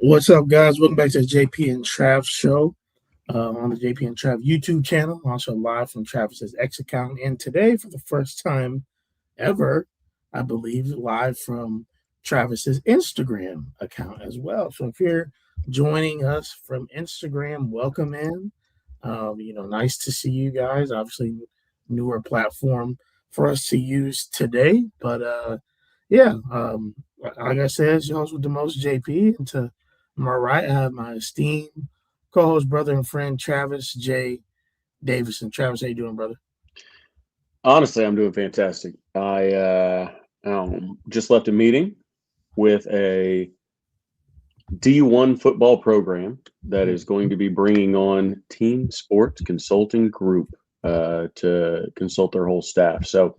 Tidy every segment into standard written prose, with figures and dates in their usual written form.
What's up, guys? Welcome back to the JP and Trav show on the JP and Trav YouTube channel. Also live from Travis's X account. And today, for the first time ever, I believe, live from Travis's Instagram account as well. So if you're joining us from Instagram, welcome in. Nice to see you guys. Obviously, newer platform for us to use today. But like I said, it's yours with the most, JP. And to my right, I have my esteemed co-host, brother, and friend, Travis J. Davison. Travis, how you doing, brother? Honestly, I'm doing fantastic. I just left a meeting with a D1 football program that is going to be bringing on Team Sports Consulting Group to consult their whole staff. So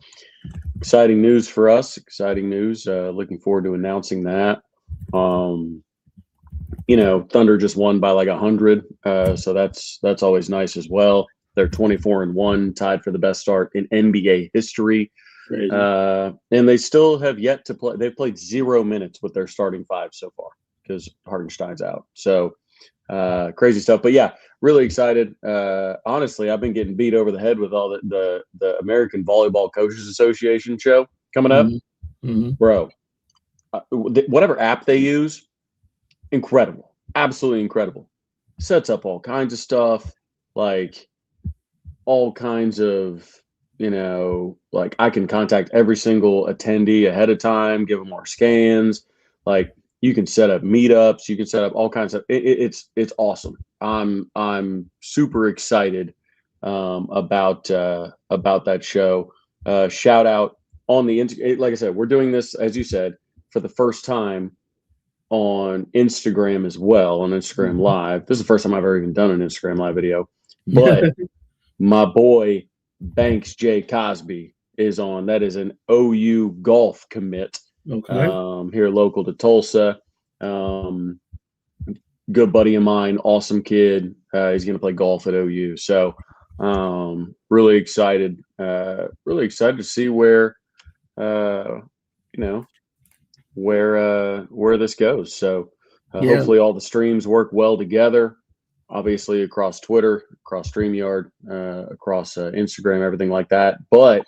exciting news for us. Exciting news. Looking forward to announcing that. Thunder just won by like 100, so that's always nice as well. They're 24-1, tied for the best start in NBA history. And they still have yet to play. They've played 0 minutes with their starting five so far because Hartenstein's out. So crazy stuff. But yeah, really excited. Honestly, I've been getting beat over the head with all the American Volleyball Coaches Association show coming up. Mm-hmm. Bro, whatever app they use, incredible. Absolutely incredible. Sets up all kinds of stuff, like all kinds of, like I can contact every single attendee ahead of time, give them our scans. Like you can set up meetups, you can set up all kinds of. It's awesome. I'm super excited about that show. Shout out on the like I said, we're doing this, as you said, for the first time on Instagram as well, on Instagram Live. This is the first time I've ever even done an Instagram Live video, but my boy Banks J. Cosby is on. That is an OU golf commit. Okay. Here local to Tulsa. Good buddy of mine, awesome kid. He's going to play golf at OU. So really excited to see where where this goes. So hopefully all the streams work well together, obviously across Twitter, across StreamYard, across Instagram, everything like that. But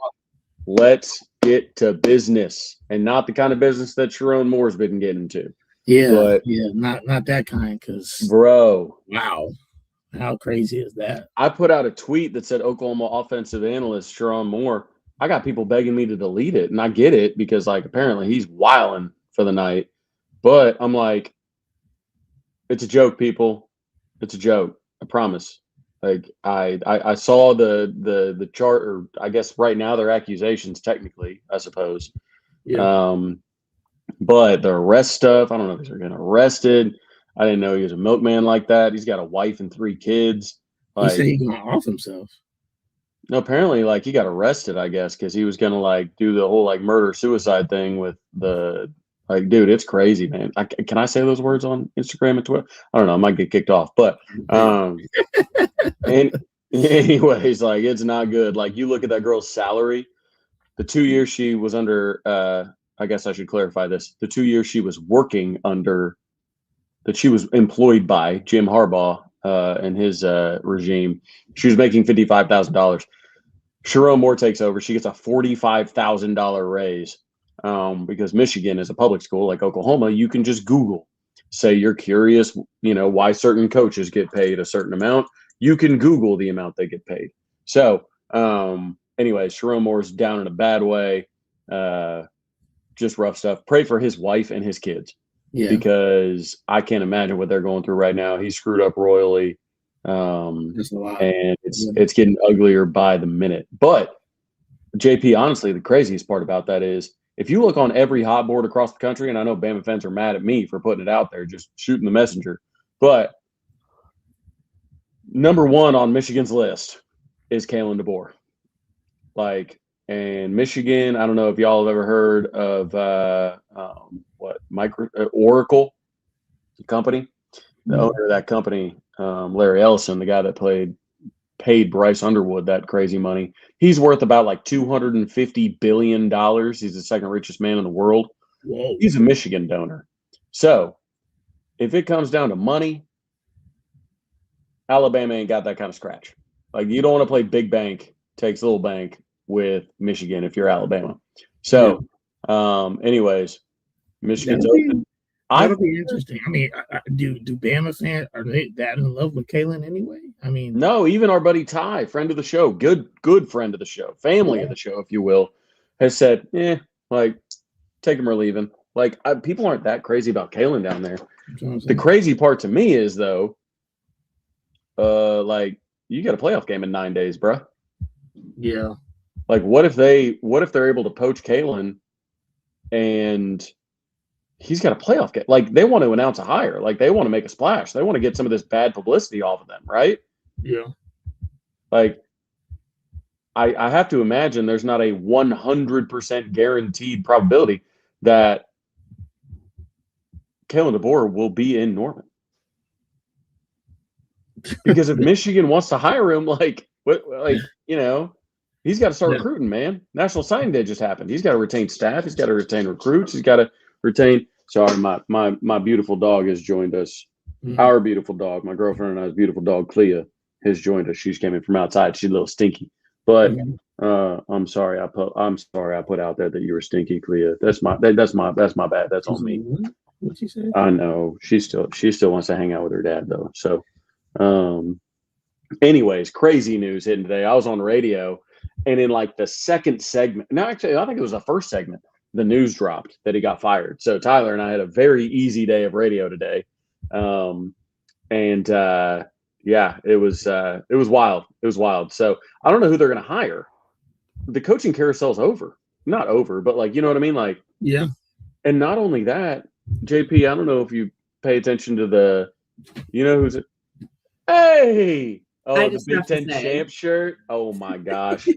let's get to business, and not the kind of business that Sharon Moore's been getting to. Not that kind, because bro, wow, how crazy is that? I put out a tweet that said Oklahoma offensive analyst Sharon Moore. I got people begging me to delete it, and I get it because like apparently he's wilding for the night. But I'm like, it's a joke, people. It's a joke. I promise. Like I saw the chart, or I guess right now they're accusations technically, I suppose. Yeah. But the arrest stuff, I don't know if he's getting arrested. I didn't know he was a milkman like that. He's got a wife and 3 kids. He said he's gonna off himself. No, apparently, like he got arrested, I guess, because he was gonna like do the whole like murder suicide thing with the like, dude, it's crazy, man. Can I say those words on Instagram and Twitter? I don't know. I might get kicked off, but and anyways, like it's not good. Like you look at that girl's salary, the 2 years she was under. I guess I should clarify this: the 2 years she was working under, that she was employed by Jim Harbaugh and his regime, she was making $55,000. Sharon Moore takes over. She gets a $45,000 raise because Michigan is a public school like Oklahoma. You can just Google, say you're curious, why certain coaches get paid a certain amount. You can Google the amount they get paid. So anyways, Sharon Moore's down in a bad way. Just rough stuff. Pray for his wife and his kids. Yeah. Because I can't imagine what they're going through right now. He's screwed up royally. And it's getting uglier by the minute. But JP, honestly, the craziest part about that is if you look on every hot board across the country, and I know Bama fans are mad at me for putting it out there, just shooting the messenger, but number 1 on Michigan's list is Kalen DeBoer. And Michigan, I don't know if y'all have ever heard of Oracle, the company. The owner of that company, Larry Ellison, the guy that paid Bryce Underwood that crazy money. He's worth about like $250 billion. He's the second richest man in the world. Whoa. He's a Michigan donor. So if it comes down to money, Alabama ain't got that kind of scratch. Like, you don't want to play big bank, takes little bank with Michigan if you're Alabama. So, anyways, Michigan's open. That'll be interesting. I mean, do Bama fans, are they that in love with Kalen anyway? I mean, no, even our buddy Ty, friend of the show, good friend of the show, family of the show, if you will, has said, like, take him or leave him. Like, people aren't that crazy about Kalen down there. The crazy part to me is, though, like, you got a playoff game in 9 days, bro. Yeah. Like, what if they're able to poach Kalen and he's got a playoff game? Like, they want to announce a hire. Like, they want to make a splash. They want to get some of this bad publicity off of them, right? Yeah. Like, I have to imagine there's not a 100% guaranteed probability that Kalen DeBoer will be in Norman. Because if Michigan wants to hire him, he's got to start recruiting, man. National Signing Day just happened. He's got to retain staff. He's got to retain recruits. He's got to retain. Sorry, my beautiful dog has joined us. Mm-hmm. Our beautiful dog, my girlfriend and I's beautiful dog, Clea, has joined us. She's coming from outside. She's a little stinky, but I'm sorry. I put out there that you were stinky, Clea. That's my bad. That's on me. What'd she say? I know. She still wants to hang out with her dad though. So, anyways, crazy news hitting today. I was on radio, and in like the second segment, no, actually, I think it was the first segment, the news dropped that he got fired. So Tyler and I had a very easy day of radio today. It was wild. It was wild. So I don't know who they're going to hire. The coaching carousel's over. Not over, but like, you know what I mean? Like, yeah. And not only that, JP, I don't know if you pay attention to who's it? Hey, the Big Ten champ shirt. Oh my gosh.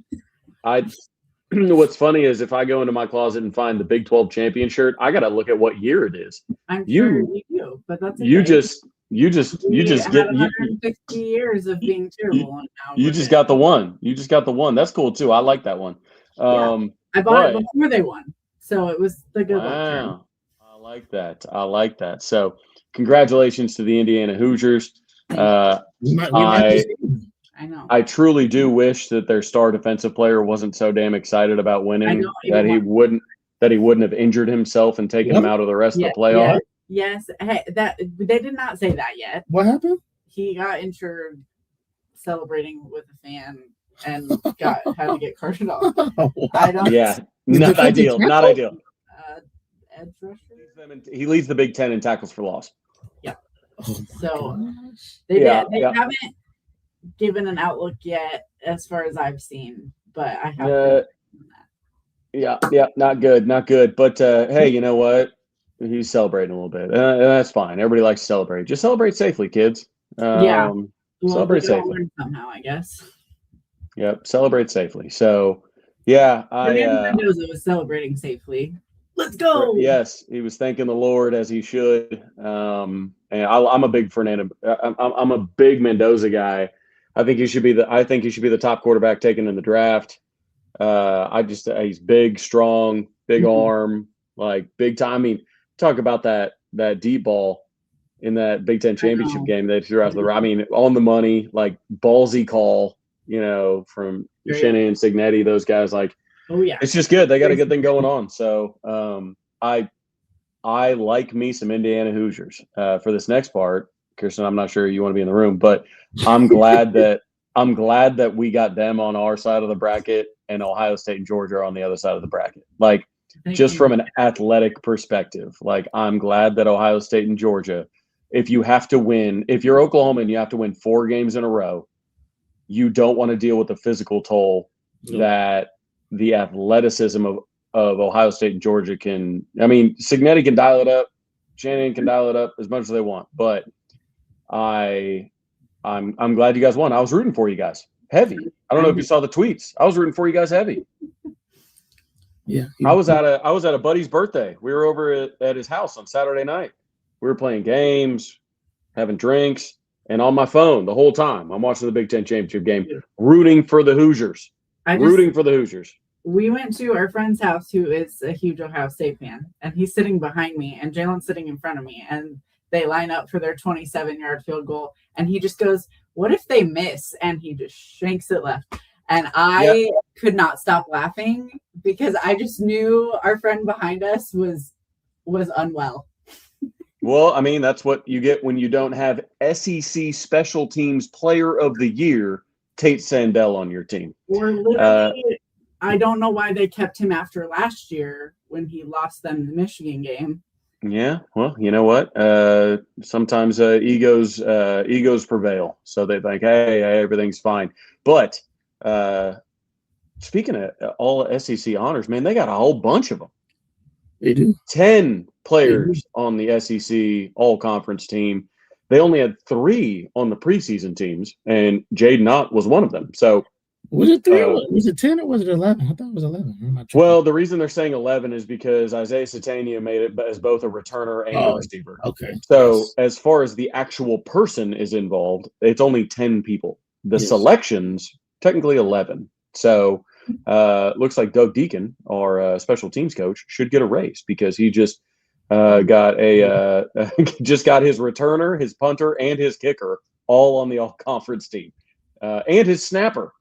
What's funny is if I go into my closet and find the Big 12 champion shirt, I got to look at what year it is. I'm sure you do, but that's okay. You just get 160 years of being terrible. You just got the one. You just got the one. That's cool too. I like that one. I bought it before they won, so it was the good one. I like that. So congratulations to the Indiana Hoosiers. I know. I truly do wish that their star defensive player wasn't so damn excited about winning that he wouldn't have injured himself and taken him out of the rest of the playoff. Yes. Hey, that they did not say that yet. What happened? He got injured celebrating with a fan and had to get carted off. I don't. Yeah, not ideal. Not ideal. Edge rusher. He leads the Big Ten in tackles for loss. Yeah. So they haven't given an outlook yet, as far as I've seen, but I have. Not good. But hey, you know what? He's celebrating a little bit. That's fine. Everybody likes to celebrate. Just celebrate safely, kids. Celebrate safely somehow, I guess. Yep, celebrate safely. So, yeah, Mendoza was celebrating safely. Let's go. Yes, he was thanking the Lord as he should. And I'm a big I'm a big Mendoza guy. I think he should be the top quarterback taken in the draft. He's big, strong, big arm, like big time. I mean, talk about that deep ball in that Big Ten championship game they threw out I mean, on the money, like ballsy call, from Shannon, Signetti, those guys. Like, oh yeah, it's just good. They got a good thing going on. So I like me some Indiana Hoosiers. For this next part, Kirsten, I'm not sure you want to be in the room, but I'm glad that we got them on our side of the bracket and Ohio State and Georgia are on the other side of the bracket. Like, from an athletic perspective, like, I'm glad that Ohio State and Georgia, if you're Oklahoma and you have to win 4 games in a row, you don't want to deal with the physical toll that the athleticism of Ohio State and Georgia can. I mean, Signetti can dial it up, Shannon can dial it up as much as they want, but I'm glad you guys won. I was rooting for you guys heavy. I don't know if you saw the tweets. I was rooting for you guys heavy. Yeah, I was at a buddy's birthday. We were over at his house on Saturday night. We were playing games, having drinks, and on my phone the whole time I'm watching the Big Ten championship game, rooting for the Hoosiers. We went to our friend's house who is a huge Ohio State fan, and he's sitting behind me, and Jalen's sitting in front of me, and they line up for their 27-yard field goal, and he just goes, "What if they miss?" And he just shanks it left. And I could not stop laughing because I just knew our friend behind us was unwell. Well, I mean, that's what you get when you don't have SEC Special Teams Player of the Year, Tate Sandell, on your team. Or literally, I don't know why they kept him after last year when he lost them the Michigan game. Yeah, well, you know what? Sometimes egos prevail, so they think, hey, everything's fine. But speaking of all SEC honors, man, they got a whole bunch of them. They do. 10 players on the SEC All-Conference team. They only had 3 on the preseason teams, and Jaden Ott was one of them. So was it 3? Was it 10 or was it 11? I thought it was 11. Well, the reason they're saying 11 is because Isaiah Satania made it as both a returner and a receiver. Okay. So as far as the actual person is involved, it's only 10 people. The selections, technically 11. So looks like Doug Deacon, our special teams coach, should get a raise because he just got his returner, his punter, and his kicker all on the all-conference team, and his snapper.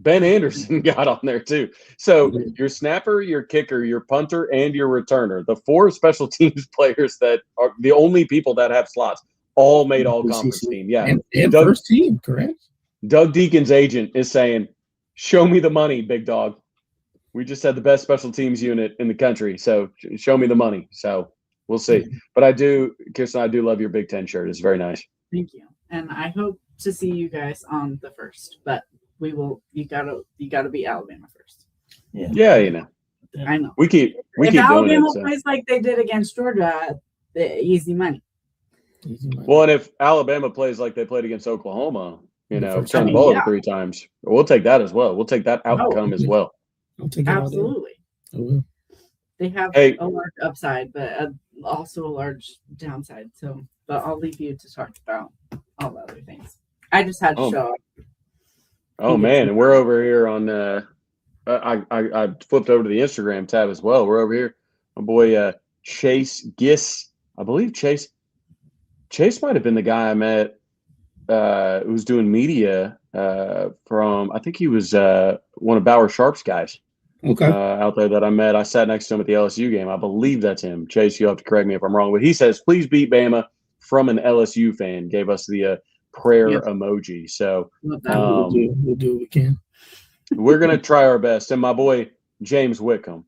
Ben Anderson got on there too. So your snapper, your kicker, your punter, and your returner, the 4 special teams players that are the only people that have slots, all made all-conference team. Yeah, and first team, correct? Doug Deacon's agent is saying, "Show me the money, big dog. We just had the best special teams unit in the country, so show me the money." So we'll see. But Kirsten, I do love your Big Ten shirt. It's very nice. Thank you, and I hope to see you guys on the 1st. But we will. You gotta beat Alabama first. Yeah, you know. I know. We keep Alabama doing it. plays like they did against Georgia, the easy money. Well, and if Alabama plays like they played against Oklahoma, turn the ball over 3 times, we'll take that as well. We'll take that outcome as well. Absolutely. They have a large upside, but also a large downside. So, but I'll leave you to talk about all the other things. I just had to show up. Oh man, and we're over here on. I flipped over to the Instagram tab as well. We're over here. My boy Chase Giss. I believe Chase might have been the guy I met who was doing media from. I think he was one of Bauer Sharp's guys. Okay. Out there that I met. I sat next to him at the LSU game. I believe that's him. Chase, you'll have to correct me if I'm wrong. But he says, "Please beat Bama," from an LSU fan. Gave us the prayer emoji. So we'll do what we can. We're going to try our best. And my boy, James Whitcomb.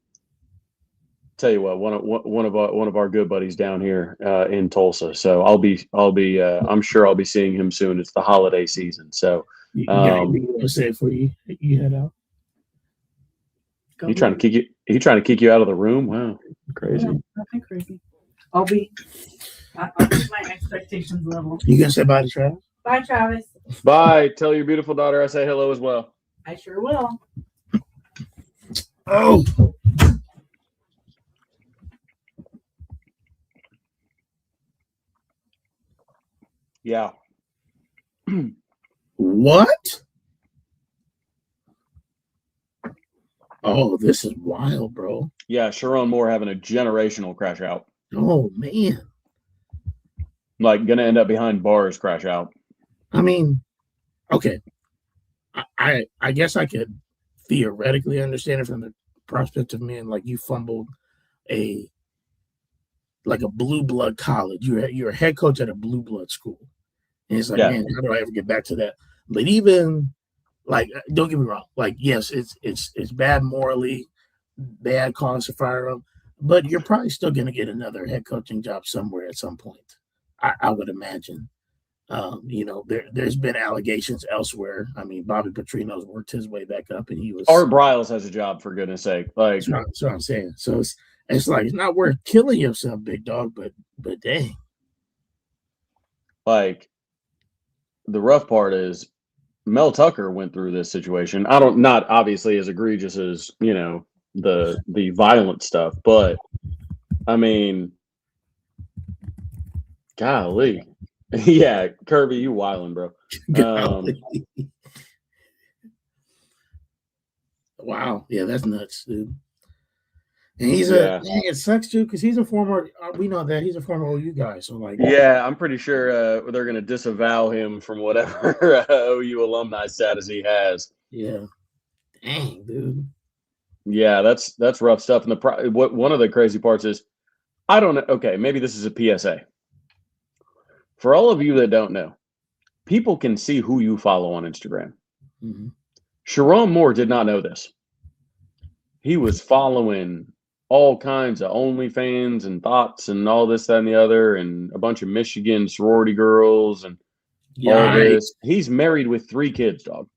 Tell you what, one of our good buddies down here in Tulsa. So I'm sure I'll be seeing him soon. It's the holiday season. So you want to say it before you head out? He trying to kick you out of the room? Wow, crazy. No, nothing crazy. I'll keep my expectations level. You gonna say bye to Travis? Bye, Travis. Bye. Tell your beautiful daughter I say hello as well. I sure will. Oh. Yeah. What? Oh, this is wild, bro. Yeah, Sharon Moore having a generational crash out. Oh, man. Like, going to end up behind bars crash out. I mean, okay. I guess I could theoretically understand it from the prospect of man, like you fumbled a blue blood college. You're a head coach at a blue blood school. And it's like, man, how do I ever get back to that? But even like, don't get me wrong. Like, yes, it's bad morally, bad cause to fire him, but you're probably still going to get another head coaching job somewhere at some point. I would imagine. There's been allegations elsewhere. I mean, Bobby Petrino's worked his way back up, and he was. Art Briles has a job, for goodness sake. Like, that's what I'm saying. So it's like it's not worth killing yourself, big dog. But dang, like the rough part is Mel Tucker went through this situation. Not obviously as egregious as the violent stuff, but I mean, golly. Yeah, Kirby, you wildin', bro. Wow. Yeah, that's nuts, dude. And he's Yeah. it sucks too because he's a former. We know that he's a former OU guy. So like, Yeah, I'm pretty sure they're going to disavow him from whatever OU alumni status he has. yeah, dang, dude. Yeah, that's rough stuff. And one of the crazy parts is, I don't know. Okay, maybe this is a PSA for all of you that don't know. People can see who you follow on Instagram. Mm-hmm. Sharon Moore did not know this. He was following all kinds of OnlyFans and thoughts and all this, that, and the other, and a bunch of Michigan sorority girls and all this. He's married with 3 kids, dog.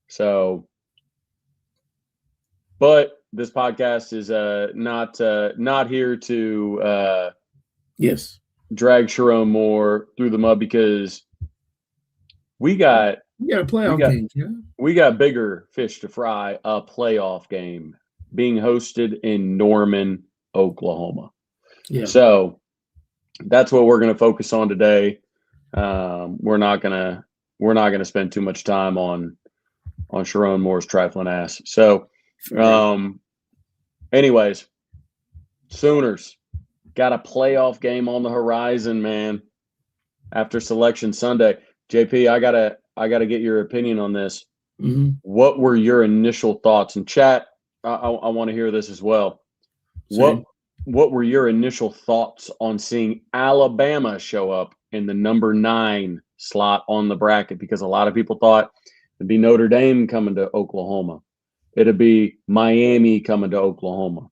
So, but this podcast is not here to yes, drag Sharon Moore through the mud, because we got a playoff game. Yeah, we got bigger fish to fry. A playoff game being hosted in Norman, Oklahoma. Yeah. So that's what we're going to focus on today. We're not gonna spend too much time on Sharon Moore's trifling ass. So, anyways, Sooners got a playoff game on the horizon, man. After Selection Sunday, JP, I gotta get your opinion on this. Mm-hmm. What were your initial thoughts? And chat, I want to hear this as well. Same. What were your initial thoughts on seeing Alabama show up in the number 9 slot on the bracket? Because a lot of people thought it'd be Notre Dame coming to Oklahoma. It'd be Miami coming to Oklahoma.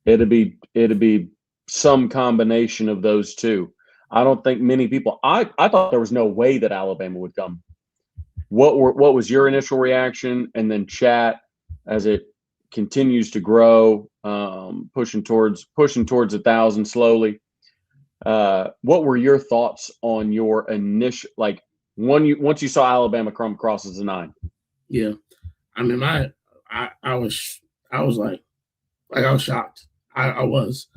It'd be some combination of those two. I don't think many people. I thought there was no way that Alabama would come. What was your initial reaction? And then chat, as it continues to grow, pushing towards 1,000 slowly. What were your thoughts on your initial, like, once you saw Alabama come across as a 9? Yeah, I mean, I was like I was shocked. I was,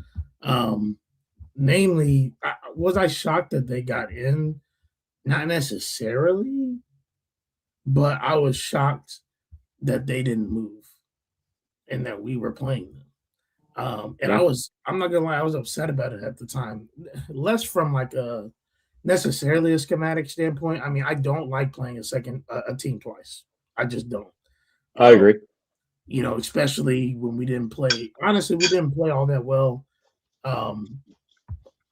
namely, was I shocked that they got in? Not necessarily, but I was shocked that they didn't move and that we were playing them. And I'm not gonna lie, I was upset about it at the time. Less from like necessarily a schematic standpoint. I mean, I don't like playing a team twice. I just don't. I agree. You know, especially when we didn't play. Honestly, we didn't play all that well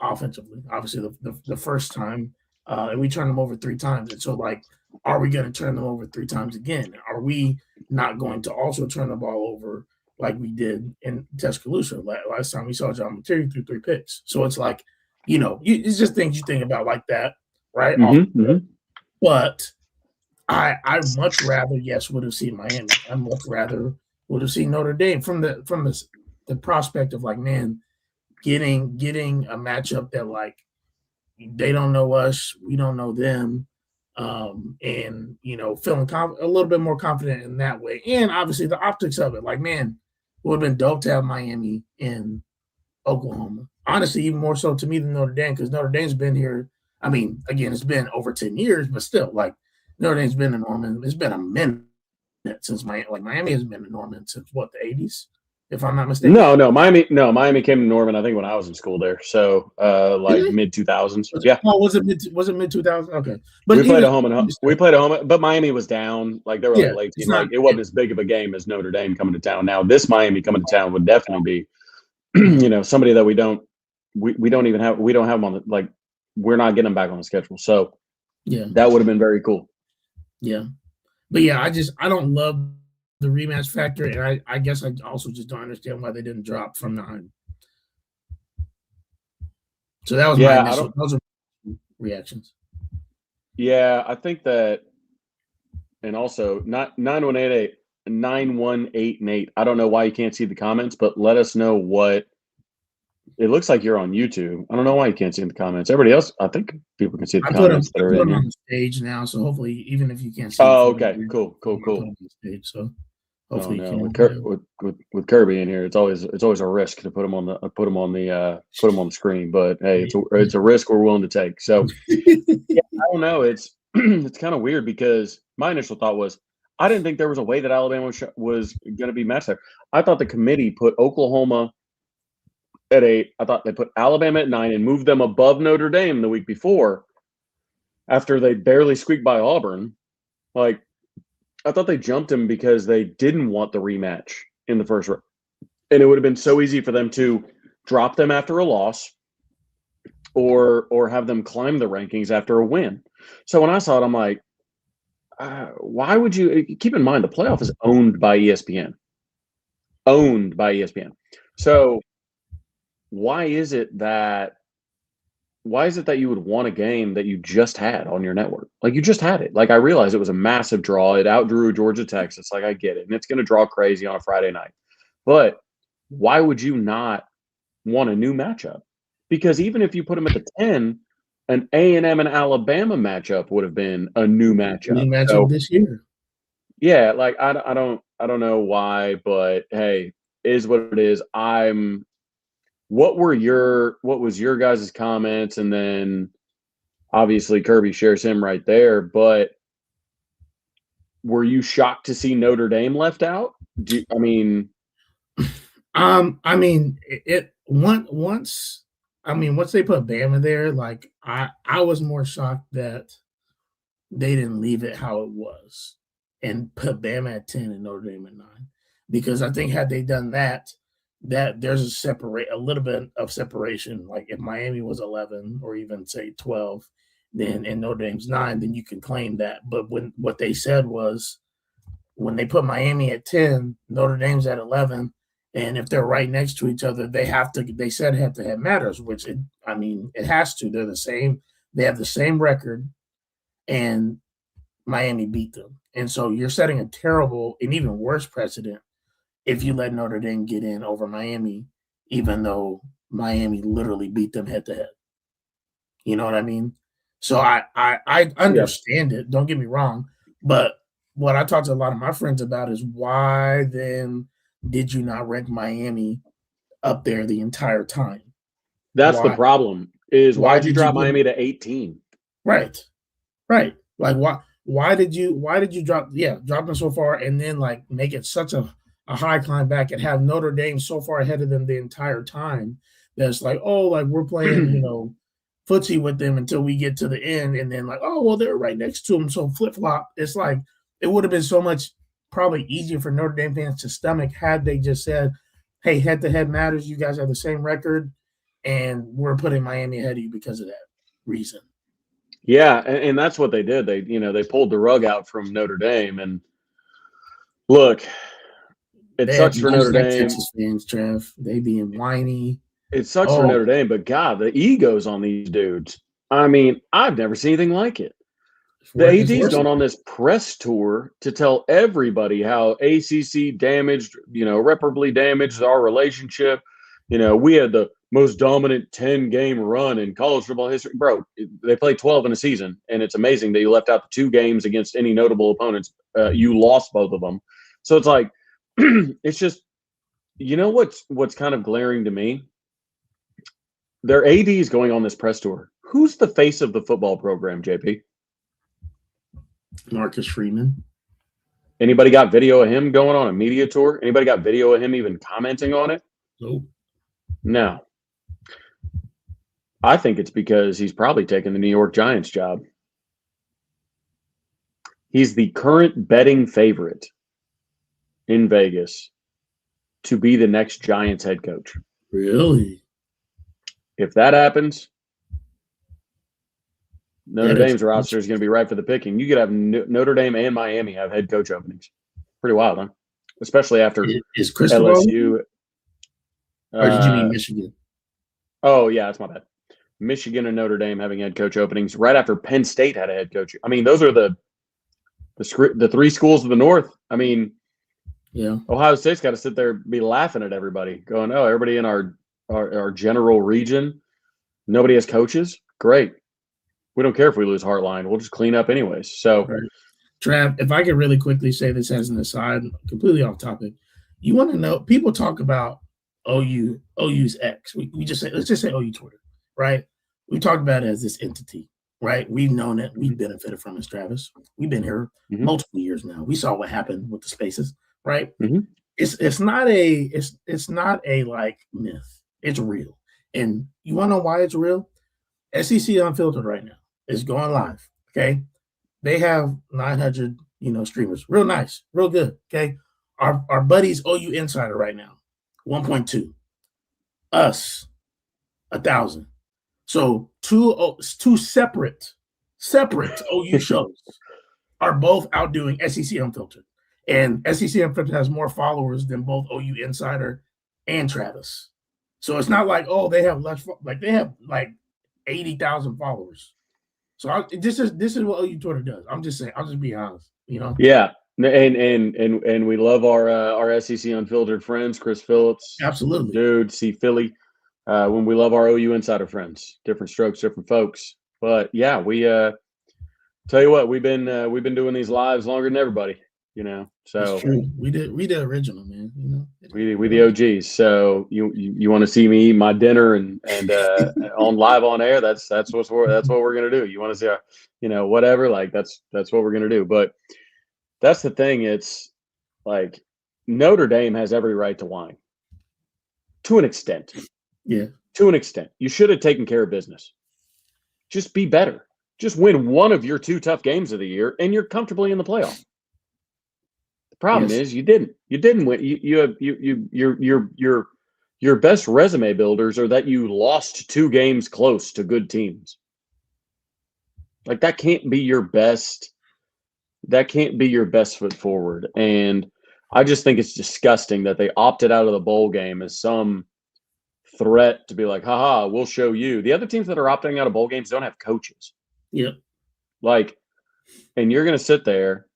offensively. Obviously, the first time, and we turned them over 3 times. And so, like, are we going to turn them over 3 times again? Are we not going to also turn the ball over like we did in Tuscaloosa last time we saw John Material through 3 picks? So it's like, you know, it's just things you think about like that, right? Mm-hmm. But I much rather, would have seen Miami. I much rather would have seen Notre Dame from the prospect of, like, man, getting a matchup that, like, they don't know us, we don't know them, and, you know, feeling a little bit more confident in that way. And obviously the optics of it, like, man, it would have been dope to have Miami in Oklahoma. Honestly, even more so to me than Notre Dame, because Notre Dame's been here. I mean, again, it's been over 10 years, but still, like, Notre Dame's been in Norman. It's been a minute since Miami hasn't been in Norman since what, the 80s, if I'm not mistaken. No, Miami came to Norman, I think, when I was in school there. So mid 2000s. Yeah. Oh, was it mid 2000s? Okay. But we played a home, but Miami was down. Like, they were like late team. Like, it wasn't as big of a game as Notre Dame coming to town. Now, this Miami coming to town would definitely be, you know, somebody that we don't have them on the, like, we're not getting them back on the schedule. So yeah, that would have been very cool. Yeah. But yeah, I don't love the rematch factor, and I guess I also just don't understand why they didn't drop from 9. So that was my initial, those are reactions. Yeah, I think that, and also 9188 9188. I don't know why you can't see the comments, but let us know what. It looks like you're on YouTube. I don't know why you can't see the comments. Everybody else, I think people can see the comments. I put them on the stage now, so hopefully, even if you can't see. Oh, okay, cool. On the stage, so hopefully, you can. With Kirby in here, it's always a risk to put him on the screen. But hey, it's a risk we're willing to take. So yeah, I don't know. It's it's kind of weird, because my initial thought was, I didn't think there was a way that Alabama was going to be matched there. I thought the committee put Oklahoma at 8. I thought they put Alabama at 9 and moved them above Notre Dame the week before after they barely squeaked by Auburn. Like, I thought they jumped him because they didn't want the rematch in the first round. And it would have been so easy for them to drop them after a loss or have them climb the rankings after a win. So when I saw it, I'm like, why would you – keep in mind, the playoff is owned by ESPN. Owned by ESPN. So why is it that you would want a game that you just had on your network? Like, you just had it. Like, I realized it was a massive draw. It outdrew Georgia, Texas. Like, I get it. And it's going to draw crazy on a Friday night. But why would you not want a new matchup? Because even if you put them at the 10, an A&M and Alabama matchup would have been a new matchup. New matchup this year. Yeah, like I don't know why, but hey, is what it is. What was your guys' comments? And then obviously Kirby shares him right there, but were you shocked to see Notre Dame left out? Once they put Bama there, like I was more shocked that they didn't leave it how it was and put Bama at 10 and Notre Dame at 9. Because I think had they done that there's a little bit of separation. Like if Miami was 11 or even say 12, then and Notre Dame's 9, then you can claim that. But what they said was when they put Miami at 10, Notre Dame's at 11, and if they're right next to each other, they said head-to-head matters, which it has to. They're the same. They have the same record, and Miami beat them. And so you're setting a terrible and even worse precedent if you let Notre Dame get in over Miami, even though Miami literally beat them head-to-head. You know what I mean? So I understand it. Don't get me wrong. But what I talk to a lot of my friends about is why then did you not rank Miami up there the entire time? That's the problem. Is why'd you drop Miami to 18? Right. Like why did you drop them so far and then like make it such a high climb back and have Notre Dame so far ahead of them the entire time that it's like, oh, like we're playing, footsie with them until we get to the end, and then like, oh well, they're right next to them, so flip flop. It's like it would have been so much probably easier for Notre Dame fans to stomach had they just said, hey, head to head matters. You guys have the same record, and we're putting Miami ahead of you because of that reason. Yeah, and that's what they did. They pulled the rug out from Notre Dame, and look, it sucks for Notre Dame. Texas fans, Trev, they being whiny. It sucks for Notre Dame, but God, the egos on these dudes. I mean, I've never seen anything like it. The AD's gone on this press tour to tell everybody how ACC damaged, irreparably damaged our relationship. We had the most dominant 10-game run in college football history. Bro, they play 12 in a season, and it's amazing that you left out the 2 games against any notable opponents. You lost both of them. So it's like, it's just, what's kind of glaring to me? Their AD's going on this press tour. Who's the face of the football program, JP? Marcus Freeman. Anybody got video of him going on a media tour? Anybody got video of him even commenting on it? Nope. No. I think it's because he's probably taking the New York Giants job. He's the current betting favorite in Vegas to be the next Giants head coach. Really? If that happens, Notre Dame's roster is going to be right for the picking. You could have Notre Dame and Miami have head coach openings. Pretty wild, huh? Especially after is Chris LSU. Or did you mean Michigan? Oh, yeah, that's my bad. Michigan and Notre Dame having head coach openings right after Penn State had a head coach. I mean, those are the 3 schools of the North. I mean, yeah. Ohio State's got to sit there and be laughing at everybody, going, oh, everybody in our general region, nobody has coaches? Great. We don't care if we lose Heartline. We'll just clean up anyways. So, right. Trav, if I could really quickly say this as an aside, completely off topic, you want to know, people talk about OU's X. We just say, let's just say OU Twitter, right? We talk about it as this entity. right? We've known it. We've benefited from it, Travis. We've been here multiple years now. We saw what happened with the spaces, right? It's not a like myth. It's real. And you want to know why it's real? SEC Unfiltered right now is going live. Okay. They have 900, streamers. Real nice, real good. Okay. Our buddies OU Insider right now, 1.2. Us, 1,000. So two separate OU shows are both outdoing SEC Unfiltered. And SEC Unfiltered has more followers than both OU Insider and Travis. So it's not like, oh, they have less, like they have like 80,000 followers. So this is what OU Twitter does. I'm just saying, I'll just be honest, Yeah. And we love our SEC Unfiltered friends, Chris Phillips. Absolutely. Dude, see Philly. When we love our OU Insider friends, different strokes, different folks. But yeah, we tell you what, we've been doing these lives longer than everybody, So it's true. We the original, man. We the OGs. So you want to see me eat my dinner and on live on air? That's what we're gonna do. You want to see whatever? Like that's what we're gonna do. But that's the thing. It's like Notre Dame has every right to whine to an extent. Yeah. To an extent. You should have taken care of business. Just be better. Just win one of your 2 tough games of the year, and you're comfortably in the playoff. The problem is you didn't. You didn't win. Your best resume builders are that you lost 2 games close to good teams. Like that can't be your best. That can't be your best foot forward. And I just think it's disgusting that they opted out of the bowl game as some threat to be like, haha, we'll show you. The other teams that are opting out of bowl games don't have coaches. Yeah. Like, and you're going to sit there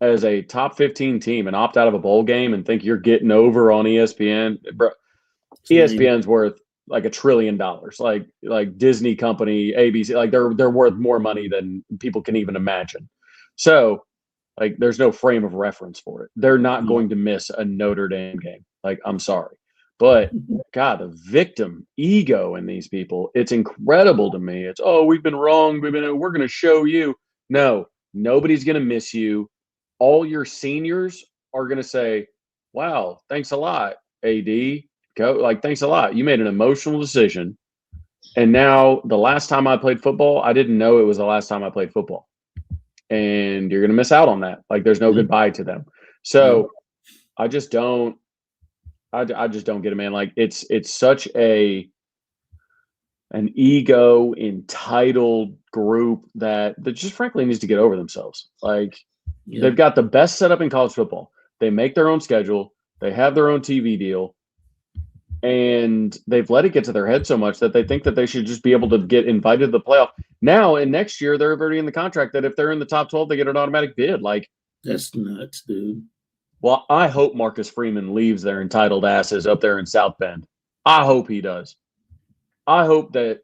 as a top 15 team and opt out of a bowl game and think you're getting over on ESPN. Bro, ESPN's worth like $1 trillion. Like Disney company, ABC, like they're worth more money than people can even imagine. So, like, there's no frame of reference for it. They're not going to miss a Notre Dame game. Like, I'm sorry. But, God, the victim ego in these people, it's incredible to me. It's, oh, we've been wrong. We're going to show you. No, nobody's going to miss you. All your seniors are going to say, wow, thanks a lot, AD. Thanks a lot. You made an emotional decision. And now the last time I played football, I didn't know it was the last time I played football. And you're going to miss out on that. Like, there's no goodbye to them. So I just don't get it, man. Like it's such an ego entitled group that just frankly needs to get over themselves. Like they've got the best setup in college football. They make their own schedule. They have their own TV deal. And they've let it get to their head so much that they think that they should just be able to get invited to the playoff. Now, and next year, they're already in the contract that if they're in the top 12, they get an automatic bid. Like, that's nuts, dude. Well, I hope Marcus Freeman leaves their entitled asses up there in South Bend. I hope he does. I hope that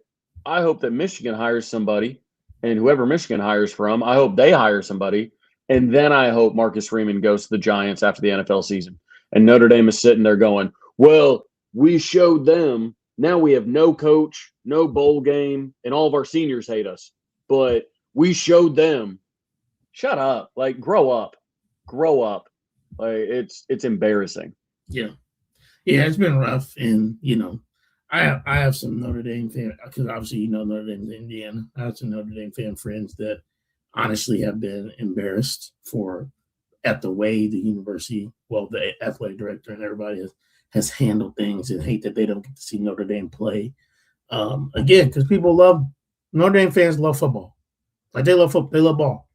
Michigan hires somebody, and whoever Michigan hires from, I hope they hire somebody, and then I hope Marcus Freeman goes to the Giants after the NFL season. And Notre Dame is sitting there going, well, we showed them. Now we have no coach, no bowl game, and all of our seniors hate us. But we showed them. Shut up. Like, grow up. Grow up. Like, it's embarrassing. Yeah. Yeah, it's been rough. And, I have some Notre Dame fan, because obviously, Notre Dame's Indiana. I have some Notre Dame fan friends that honestly have been embarrassed at the way the university, the athletic director and everybody has handled things, and hate that they don't get to see Notre Dame play. Again, because Notre Dame fans love football. Like, they love football, they love ball.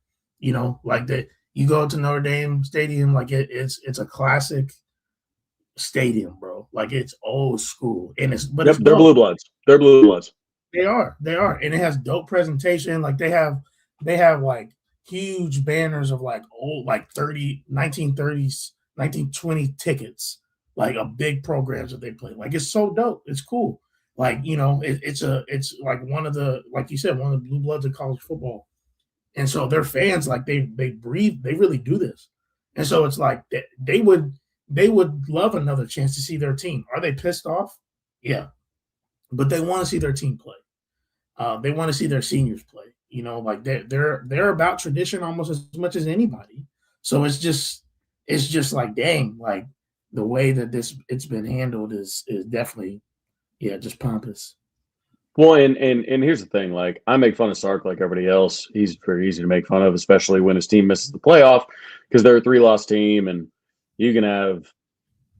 Like that. You go to Notre Dame Stadium, like it's a classic stadium, bro. Like, it's old school, and they're blue bloods. They're blue bloods. They are, and it has dope presentation. Like they have like huge banners of like old, like 1930s, 1920 tickets, like a big programs that they play. Like, it's so dope. It's cool. Like, it's like one of the, like you said, one of the blue bloods of college football. And so their fans, like they breathe, they really do this. And so it's like they would love another chance to see their team. Are they pissed off? Yeah. But they want to see their team play. They want to see their seniors play. like they're about tradition almost as much as anybody. So it's just like, dang, like the way that it's been handled is definitely, just pompous. Well, and here's the thing. Like, I make fun of Sark like everybody else. He's very easy to make fun of, especially when his team misses the playoff because they're a 3-loss team, and you can have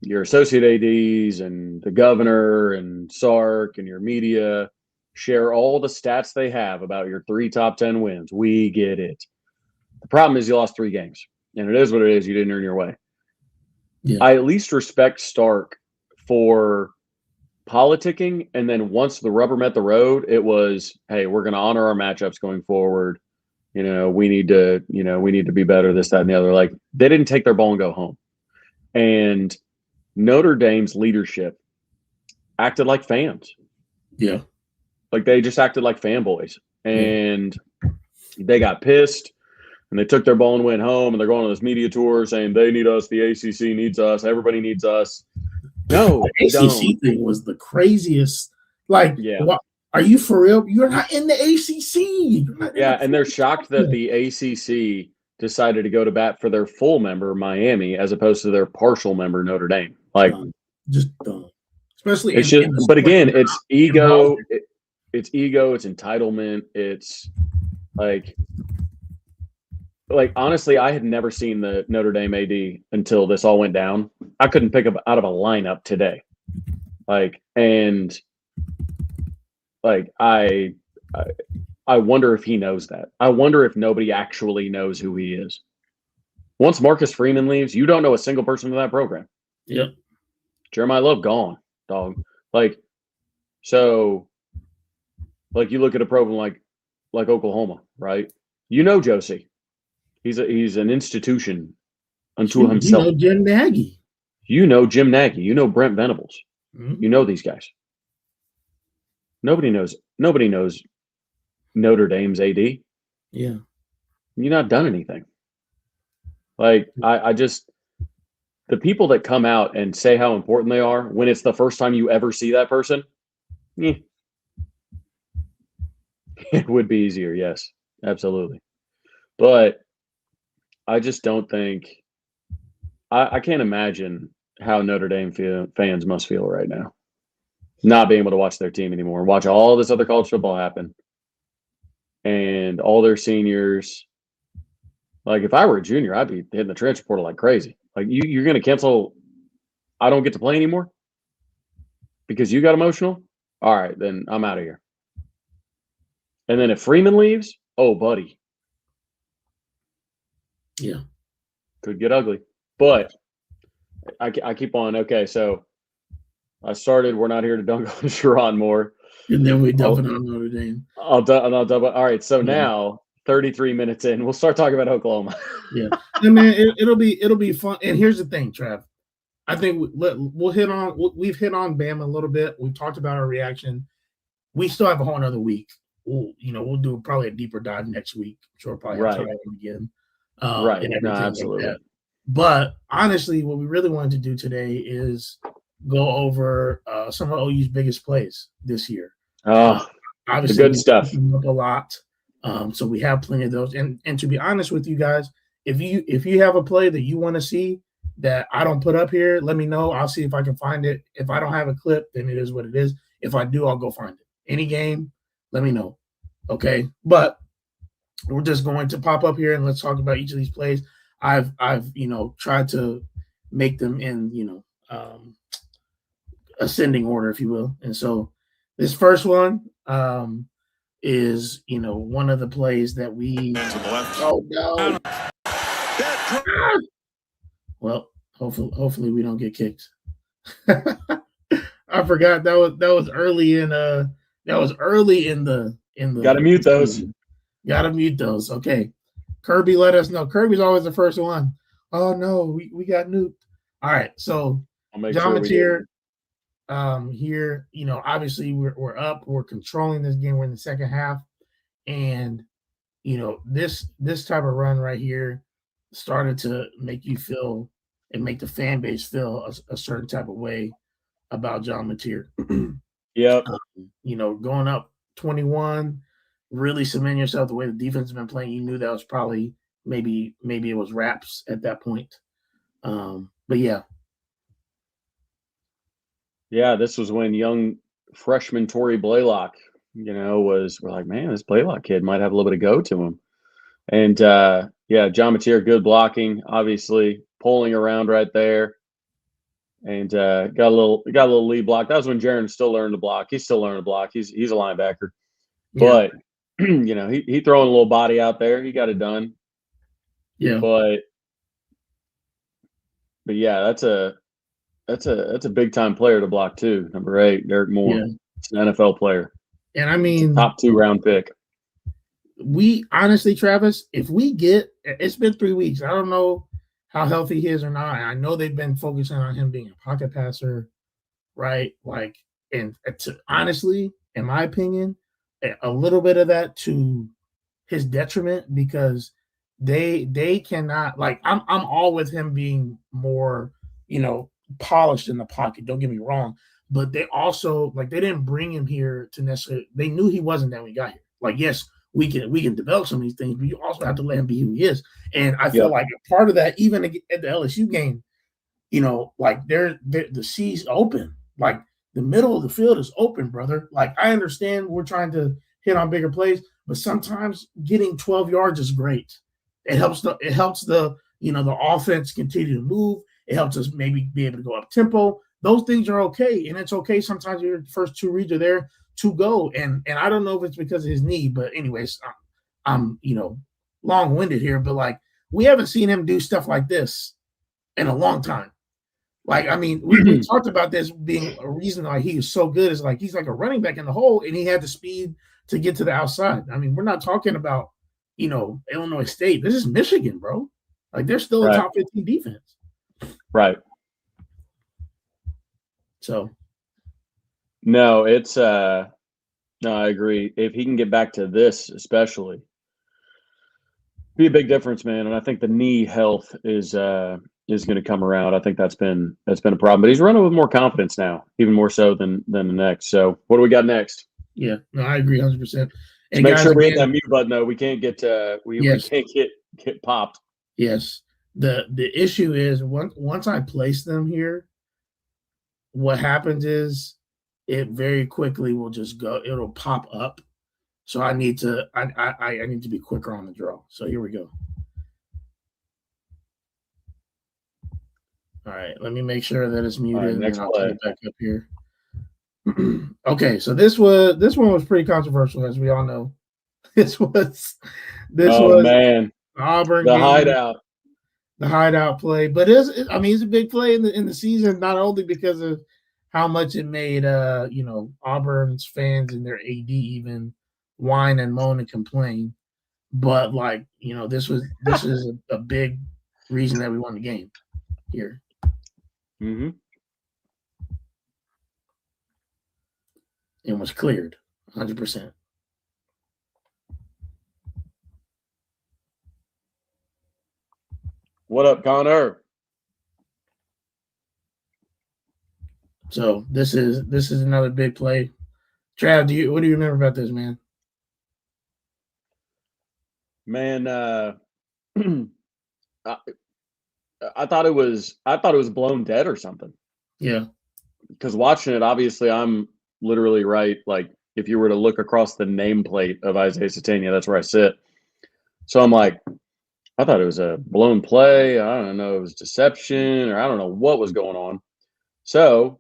your associate ADs and the governor and Sark and your media share all the stats they have about your 3 top 10 wins. We get it. The problem is you lost 3 games, and it is what it is. You didn't earn your way. Yeah. I at least respect Stark for politicking, and then once the rubber met the road, it was, hey, we're going to honor our matchups going forward. We need to be better, this, that, and the other. Like, they didn't take their ball and go home. And Notre Dame's leadership acted like fans. Yeah. Like, they just acted like fanboys. And they got pissed, and they took their ball and went home, and they're going on this media tour saying they need us, the ACC needs us, everybody needs us. No, the ACC thing was the craziest. Like, what, are you for real? You're not in the ACC. And they're shocked that the ACC decided to go to bat for their full member, Miami, as opposed to their partial member, Notre Dame. Like, just dumb. Especially, it's but again, it's ego. It's ego. It's entitlement. It's like honestly, I had never seen the Notre Dame AD until this all went down. I couldn't pick up out of a lineup today. I wonder if he knows that. I wonder if nobody actually knows who he is. Once Marcus Freeman leaves, you don't know a single person in that program. Yep. Jeremiah Love gone, dog. So you look at a program like Oklahoma, right? Josie. He's an institution unto himself. Jim Nagy. Jim Nagy. Brent Venables. Mm-hmm. These guys. Nobody knows Notre Dame's AD. Yeah. You're not done anything. I just, the people that come out and say how important they are when it's the first time you ever see that person, it would be easier. Yes, absolutely. But I just don't think, I can't imagine how Notre Dame fans must feel right now. Not being able to watch their team anymore, watch all this other college football happen, and all their seniors. Like, if I were a junior, I'd be hitting the transfer portal like crazy. Like, you're going to cancel, I don't get to play anymore because you got emotional? All right, then I'm out of here. And then if Freeman leaves, oh, buddy. Yeah. Could get ugly. But I keep on. Okay, so I started, we're not here to dunk on Sharon Moore. And then we dump it on Notre Dame. I'll double. All right, so now 33 minutes in, we'll start talking about Oklahoma. Yeah, and man, it'll be fun. And here's the thing, Trav. I think we've hit on Bama a little bit. We've talked about our reaction. We still have a whole another week. We'll do probably a deeper dive next week. Sure, probably have to write them again. Right. And no, absolutely. Like that. But honestly, what we really wanted to do today is go over some of OU's biggest plays this year. Obviously, the good stuff. Up a lot. So we have plenty of those. And to be honest with you guys, if you have a play that you want to see that I don't put up here, let me know. I'll see if I can find it. If I don't have a clip, then it is what it is. If I do, I'll go find it. Any game, let me know. Okay. But we're just going to pop up here and let's talk about each of these plays. I've tried to make them in, ascending order, if you will. And so this first one is, one of the plays that we. Oh no! Well, hopefully we don't get kicked. I forgot that was early in the Gotta mute those. Gotta mute those. Okay. Kirby let us know. Kirby's always the first one. Oh no, we got nuked. All right, so John Mateer, here, obviously we're up, we're controlling this game, we're in the second half, and this type of run right here started to make you feel and make the fan base feel a certain type of way about John Mateer. Yep. Going up 21, really cement yourself the way the defense has been playing, you knew that was probably maybe it was wraps at that point. But yeah. Yeah, this was when young freshman Tory Blaylock, we're like, man, this Blaylock kid might have a little bit of go to him. And John Mateer, good blocking, obviously pulling around right there, and got a little lead block. That was when Jaron still learned to block. He's still learning to block. He's a linebacker, but he throwing a little body out there. He got it done. Yeah, but yeah, that's a big time player to block too. Number 8, Derek Moore. Yeah. It's an NFL player. And I mean, top 2 round pick. We honestly, Travis, if we get, it's been 3 weeks. I don't know how healthy he is or not. I know they've been focusing on him being a pocket passer, right? Like, and honestly, in my opinion, a little bit of that to his detriment, because they cannot, like, I'm all with him being more, polished in the pocket. Don't get me wrong, but they also, like, they didn't bring him here to necessarily. They knew he wasn't that when he got here. Like, yes, we can develop some of these things, but you also have to let him be who he is. And I feel like a part of that, even at the LSU game, like the C's open, like the middle of the field is open, brother. Like, I understand we're trying to hit on bigger plays, but sometimes getting 12 yards is great. It helps the the offense continue to move. It helps us maybe be able to go up tempo. Those things are okay, and it's okay. Sometimes your first 2 reads are there to go, and I don't know if it's because of his knee, but anyways, I'm long-winded here, but like, we haven't seen him do stuff like this in a long time. Like, I mean, we talked about this being a reason why he is so good, is like he's like a running back in the hole, and he had the speed to get to the outside. I mean, we're not talking about Illinois State. This is Michigan, bro. Like, they're still a top 15 defense. Right. So no, it's no, I agree. If he can get back to this, especially, be a big difference, man. And I think the knee health is going to come around. I think that's been a problem. But he's running with more confidence now, even more so than the next. So what do we got next? Yeah, no, I agree 100%. And make sure we hit that mute button, though. We can't get we can't get popped. Yes. The issue is, once I place them here, what happens is it very quickly will just go. It'll pop up. So I need to be quicker on the draw. So here we go. All right, let me make sure that it's muted, and then I'll take it back up here. Okay, so this one was pretty controversial, as we all know. This was man, Auburn the game, the hideout play. But it's a big play in the season, not only because of how much it made Auburn's fans and their AD even whine and moan and complain, but like, this is a big reason that we won the game here. Mm-hmm. It was cleared 100%. What up, Connor? So this is another big play. Trav, what do you remember about this, man? Man, I thought it was blown dead or something. Yeah. Because watching it, obviously, I'm literally right. Like, if you were to look across the nameplate of Isaiah Satania, that's where I sit. So I'm like, I thought it was a blown play. I don't know, it was deception, or I don't know what was going on. So,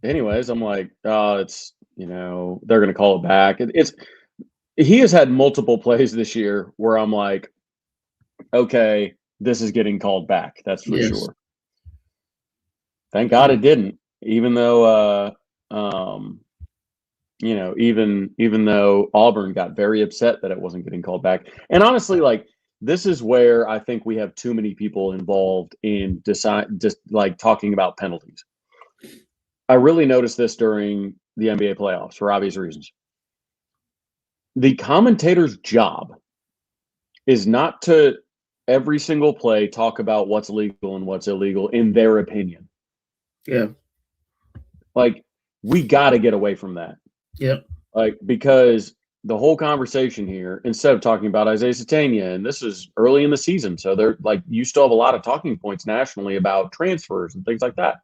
anyways, I'm like, oh, it's, they're going to call it back. He has had multiple plays this year where I'm like, okay, this is getting called back. That's for sure. Thank God it didn't, even though, even though Auburn got very upset that it wasn't getting called back. And honestly, like, this is where I think we have too many people involved in talking about penalties. I really noticed this during the NBA playoffs for obvious reasons. The commentator's job is not to every single play talk about what's legal and what's illegal in their opinion. Yeah. Like, we got to get away from that. Yep. Like, because the whole conversation here, instead of talking about Isaiah Satania, and this is early in the season, so they're like, you still have a lot of talking points nationally about transfers and things like that.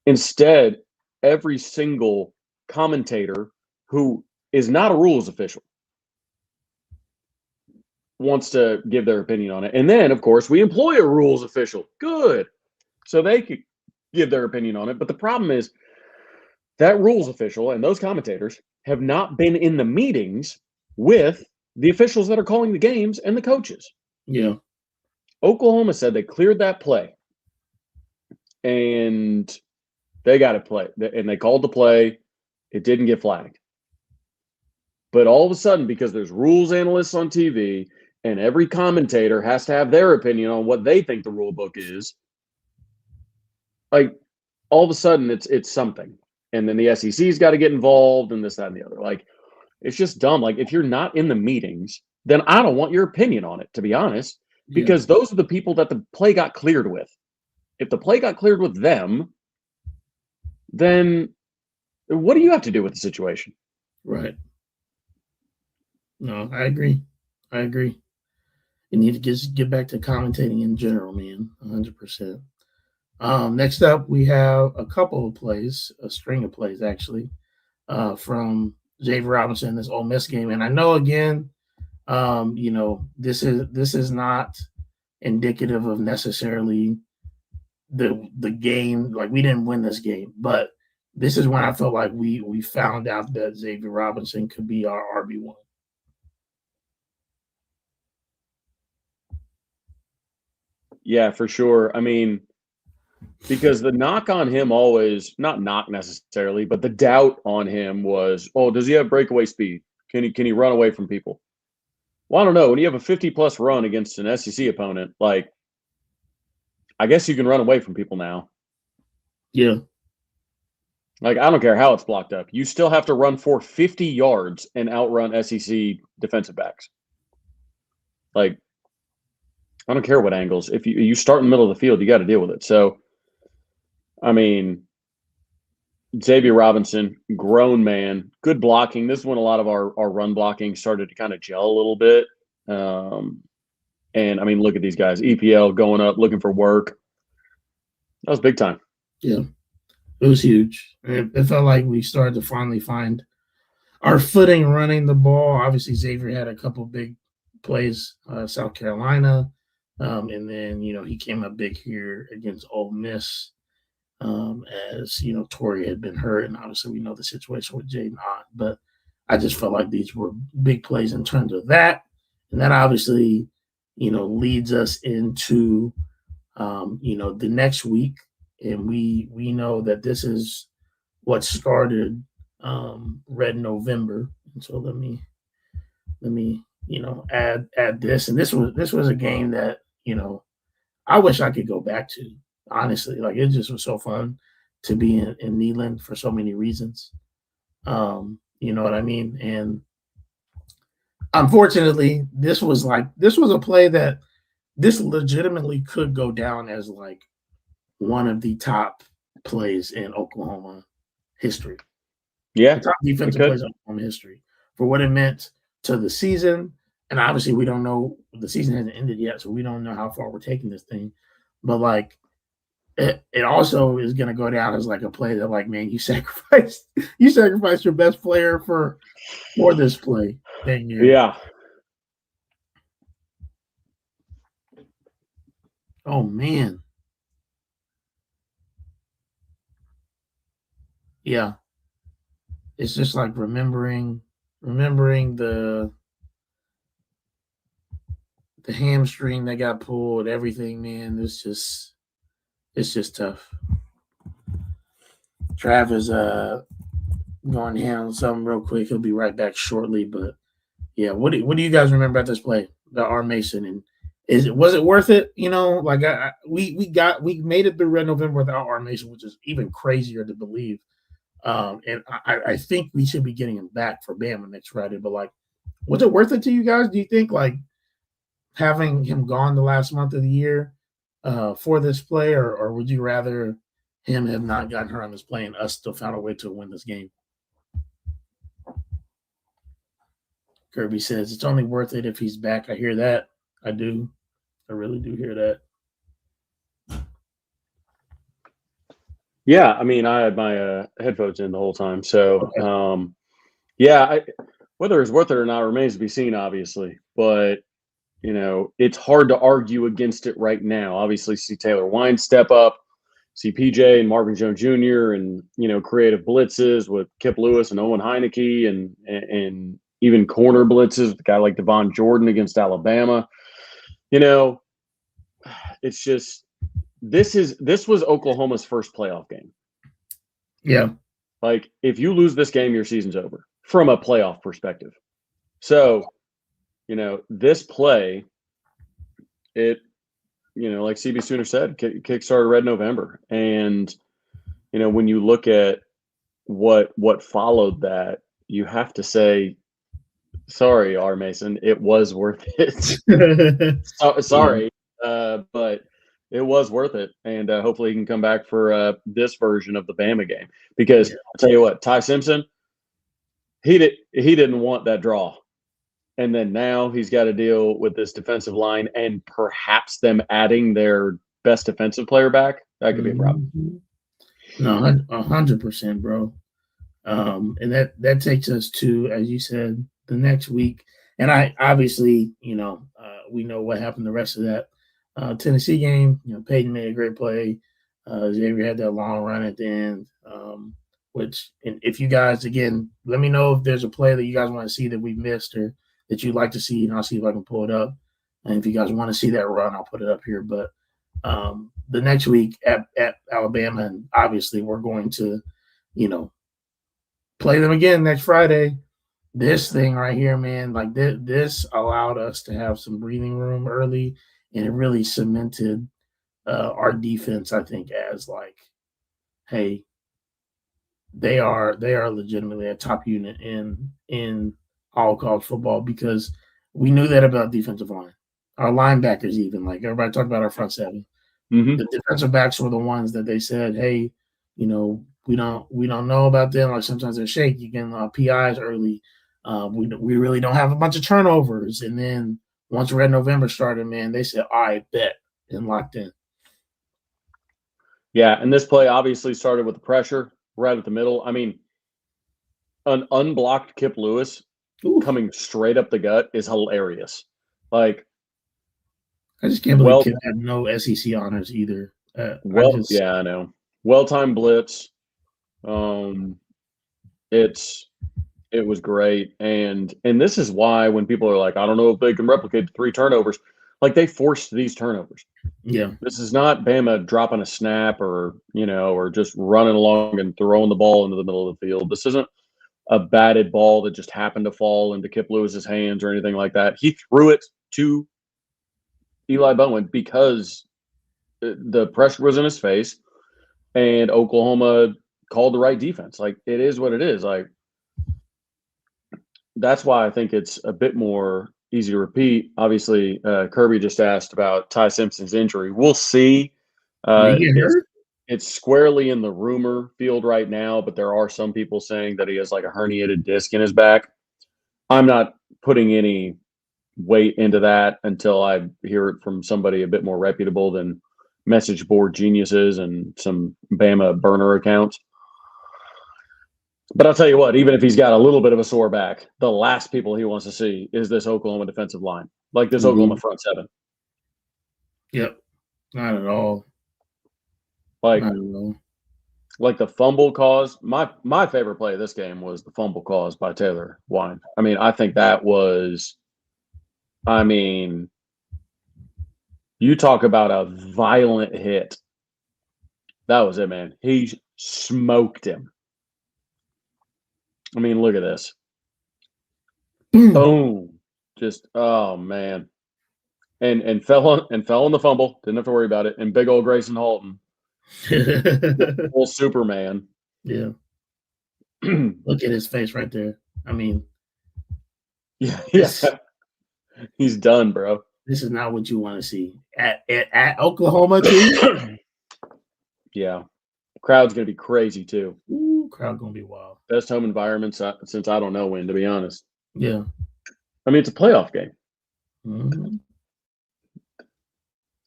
Instead, every single commentator who is not a rules official wants to give their opinion on it. And then, of course, we employ a rules official. Good. So they could give their opinion on it. But the problem is that rules official and those commentators have not been in the meetings with the officials that are calling the games and the coaches. Yeah. Oklahoma said they cleared that play and they got it played. And they called the play. It didn't get flagged. But all of a sudden, because there's rules analysts on TV and every commentator has to have their opinion on what they think the rule book is, like all of a sudden it's something. And then the SEC's got to get involved and this, that, and the other. Like, it's just dumb. Like, if you're not in the meetings, then I don't want your opinion on it, to be honest, because those are the people that the play got cleared with. If the play got cleared with them, then what do you have to do with the situation? Right. No, I agree. You need to just get back to commentating in general, man. 100%. Next up, we have a couple of plays, a string of plays actually, from Xavier Robinson in this Ole Miss game. And I know, again, this is not indicative of necessarily the game. Like, we didn't win this game, but this is when I felt like we found out that Xavier Robinson could be our RB1. Yeah, for sure. I mean, because the knock on him always, not knock necessarily, but the doubt on him was, oh, does he have breakaway speed? Can he run away from people? Well, I don't know. When you have a 50-plus run against an SEC opponent, like, I guess you can run away from people now. Yeah. Like, I don't care how it's blocked up. You still have to run for 50 yards and outrun SEC defensive backs. Like, I don't care what angles. If you start in the middle of the field, you got to deal with it. So, I mean, Xavier Robinson, grown man, good blocking. This is when a lot of our run blocking started to kind of gel a little bit. And, I mean, look at these guys. EPL going up, looking for work. That was big time. Yeah. It was huge. It felt like we started to finally find our footing running the ball. Obviously, Xavier had a couple big plays, South Carolina. And then, he came up big here against Ole Miss, as, Torrey had been hurt. And obviously we know the situation with Jaden Ott. But I just felt like these were big plays in terms of that. And that obviously, leads us into, the next week. And we know that this is what started Red November. And so let me add this. And this was a game that, I wish I could go back to, honestly. Like, it just was so fun to be in Neyland for so many reasons. You know what I mean? And unfortunately, this was a play that this legitimately could go down as like one of the top plays in Oklahoma history. Yeah. The top defensive plays in Oklahoma history for what it meant to the season. And obviously we don't know, the season hasn't ended yet, so we don't know how far we're taking this thing. But like, it also is going to go down as like a play that, like, man, you sacrificed your best player for this play. Yeah. Oh man. Yeah. It's just like remembering the hamstring that got pulled, everything, man. It's just tough. Trav is going to handle something real quick. He'll be right back shortly. But yeah, what do you guys remember about this play, the R. Mason, and was it worth it? Like we made it through Red November without R. Mason, which is even crazier to believe. And I think we should be getting him back for Bama next Friday. But like, was it worth it to you guys? Do you think, like, having him gone the last month of the year for this play, or would you rather him have not gotten hurt on this play and us still found a way to win this game? Kirby says it's only worth it if he's back. I hear that. I do. I really do hear that. Yeah, I mean, I had my headphones in the whole time. So, Okay. whether it's worth it or not remains to be seen, obviously. But, it's hard to argue against it right now. Obviously, see Taylor Wine step up, see PJ and Marvin Jones Jr. and, creative blitzes with Kip Lewis and Owen Heineke and even corner blitzes with a guy like Devon Jordan against Alabama. It's just this was Oklahoma's first playoff game. Yeah. Like, if you lose this game, your season's over from a playoff perspective. So, this play, it, like CB Sooner said, kickstarted Red November. And, when you look at what followed that, you have to say, sorry, R. Mason, it was worth it. Sorry, but it was worth it. And hopefully he can come back for this version of the Bama game. Because I'll tell you what, Ty Simpson, he didn't want that draw. And then now he's got to deal with this defensive line and perhaps them adding their best defensive player back. That could be a problem. No, 100%, bro. And that takes us to, as you said, the next week. And I obviously, we know what happened the rest of that Tennessee game. Peyton made a great play. Xavier had that long run at the end. And if you guys, again, let me know if there's a play that you guys want to see that we missed or that you'd like to see, and I'll see if I can pull it up. And if you guys want to see that run, I'll put it up here. But the next week at Alabama, and obviously we're going to, play them again next Friday. This thing right here, man, like this allowed us to have some breathing room early, and it really cemented our defense, I think, as like, hey, they are legitimately a top unit in all college football, because we knew that about defensive line. Our linebackers, even, like everybody talked about our front seven. Mm-hmm. The defensive backs were the ones that they said, hey, we don't know about them. Like sometimes they're shaky. You can PIs early. We really don't have a bunch of turnovers. And then once Red November started, man, they said, all right, bet, and locked in. Yeah, and this play obviously started with the pressure right at the middle. I mean, an unblocked Kip Lewis coming straight up the gut is hilarious. Like, I just can't believe Kip had no SEC honors either. Yeah, I know. Well-timed blitz. It was great, and this is why when people are like, I don't know if they can replicate the 3 turnovers, like they forced these turnovers. Yeah, this is not Bama dropping a snap or just running along and throwing the ball into the middle of the field. This isn't a batted ball that just happened to fall into Kip Lewis's hands or anything like that. He threw it to Eli Bowen because the pressure was in his face, and Oklahoma called the right defense. Like, it is what it is. Like, that's why I think it's a bit more easy to repeat. Obviously, Kirby just asked about Ty Simpson's injury. We'll see. It's squarely in the rumor field right now, but there are some people saying that he has like a herniated disc in his back. I'm not putting any weight into that until I hear it from somebody a bit more reputable than message board geniuses and some Bama burner accounts. But I'll tell you what, even if he's got a little bit of a sore back, the last people he wants to see is this Oklahoma defensive line, like this Oklahoma front seven. Yep. Not at all. Like, not at all. Like the fumble cause. My favorite play of this game was the fumble caused by Taylor Wine. I mean, I think that was, you talk about a violent hit. That was it, man. He smoked him. I mean, look at this. Boom. Just, oh man. And fell on the fumble. Didn't have to worry about it. And big old Grayson Halton. Full Superman. Yeah. Look at his face right there. I mean, yeah. He's done, bro. This is not what you want to see at Oklahoma too. Yeah. Crowd's gonna be crazy too. Ooh, crowd gonna be wild. Best home environment since I don't know when, to be honest. Yeah. I mean, it's a playoff game. Mm-hmm.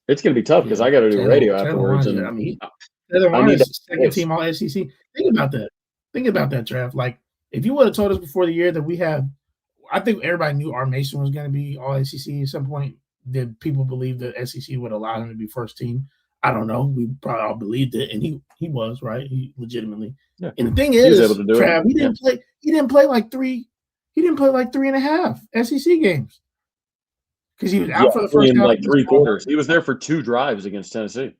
It's going to be tough because I got to do radio afterwards, and Taylor I Warren need is second team all SEC. Think about that. Think about that, draft. Like, if you would have told us before the year that we have, I think everybody knew R. Mason was going to be all SEC at some point. Did people believe that SEC would allow him to be first team? I don't know. We probably all believed it, and he was right. He legitimately. Yeah. And the thing is, Trav, he didn't play. He didn't play like three. He didn't play like 3.5 SEC games because he was out for the first half. Like 3 quarters. He was there for 2 drives against Tennessee.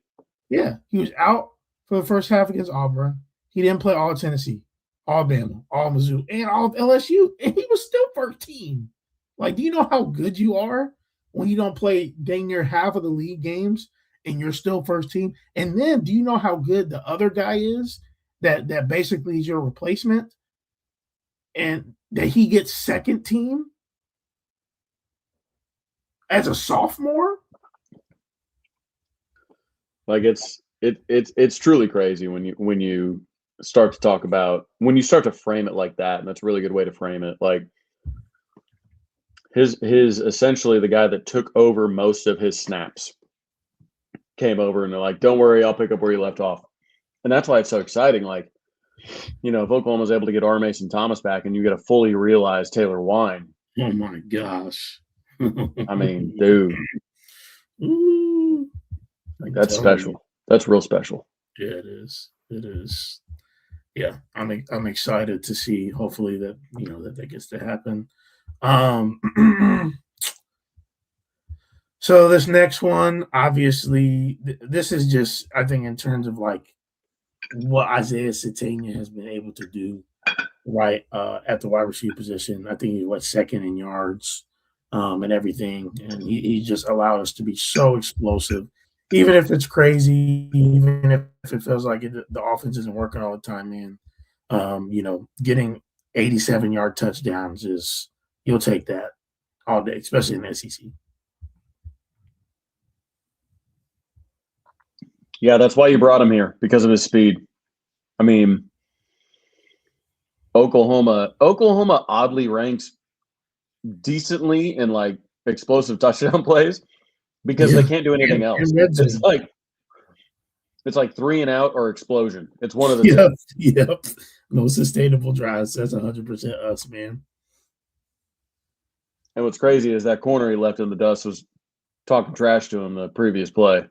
Yeah, he was out for the first half against Auburn. He didn't play all of Tennessee, all Bama, all Mizzou, and all of LSU, and he was still first team. Like, do you know how good you are when you don't play dang near half of the league games and you're still first team? And then do you know how good the other guy is that basically is your replacement and that he gets second team as a sophomore? Like it's truly crazy when you start to talk about, when you start to frame it like that, and that's a really good way to frame it. Like his essentially the guy that took over most of his snaps came over, and they're like, don't worry, I'll pick up where you left off. And that's why it's so exciting. Like, if Oklahoma's able to get R. Mason Thomas back and you get a fully realized Taylor Wine. Oh my gosh. I mean, dude. Ooh, that's special. That's real special. Yeah, it is. It is. Yeah, I'm excited to see. Hopefully that that gets to happen. So this next one, obviously, this is just, I think, in terms of like what Isaiah Satania has been able to do, right, at the wide receiver position. I think he's second in yards, and everything, and he just allowed us to be so explosive. Even if it's crazy, even if it feels like the offense isn't working all the time, man, getting 87-yard touchdowns you'll take that all day, especially in the SEC. Yeah, that's why you brought him here, because of his speed. I mean, Oklahoma oddly ranks decently in like explosive touchdown plays because they can't do anything else. It's like 3 and out or explosion. It's one of the two. Yep. No sustainable drives. That's 100% us, man. And what's crazy is that corner he left in the dust was talking trash to him the previous play.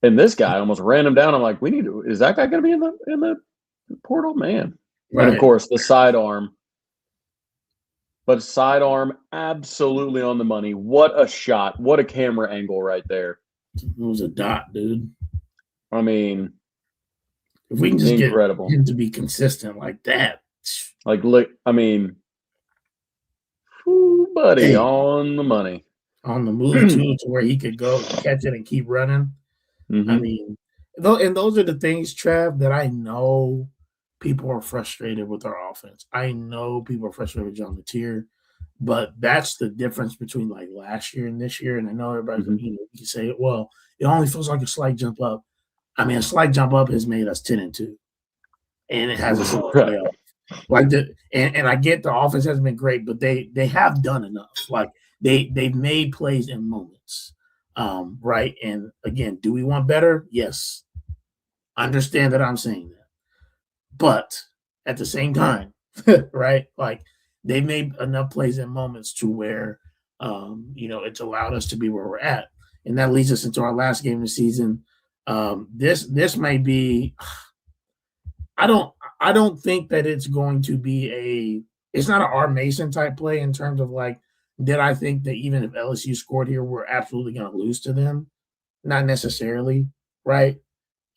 And this guy almost ran him down. I'm like, is that guy going to be in the portal? Man. Right. And of course, the sidearm. But sidearm absolutely on the money. What a shot. What a camera angle right there. It was a dot, dude. I mean, if we can just incredible. Get him to be consistent like that. Like, look, I mean, buddy, on the money. On the move, too, to where he could go catch it and keep running. Mm-hmm. I mean, and those are the things, Trav, that I know people are frustrated with our offense. I know people are frustrated with John Latier, but that's the difference between like last year and this year. And I know everybody can say, well, it only feels like a slight jump up. I mean, a slight jump up has made us 10-2, and it has us in the playoff. Like and I get the offense hasn't been great, but they have done enough. Like they've made plays in moments. Right. And again, do we want better? Yes. Understand that I'm saying that. But at the same time, right, like they've made enough plays and moments to where it's allowed us to be where we're at. And that leads us into our last game of the season. This may be I don't think that it's going to be it's not an R. Mason type play in terms of like, did I think that even if LSU scored here, we're absolutely going to lose to them? Not necessarily, right?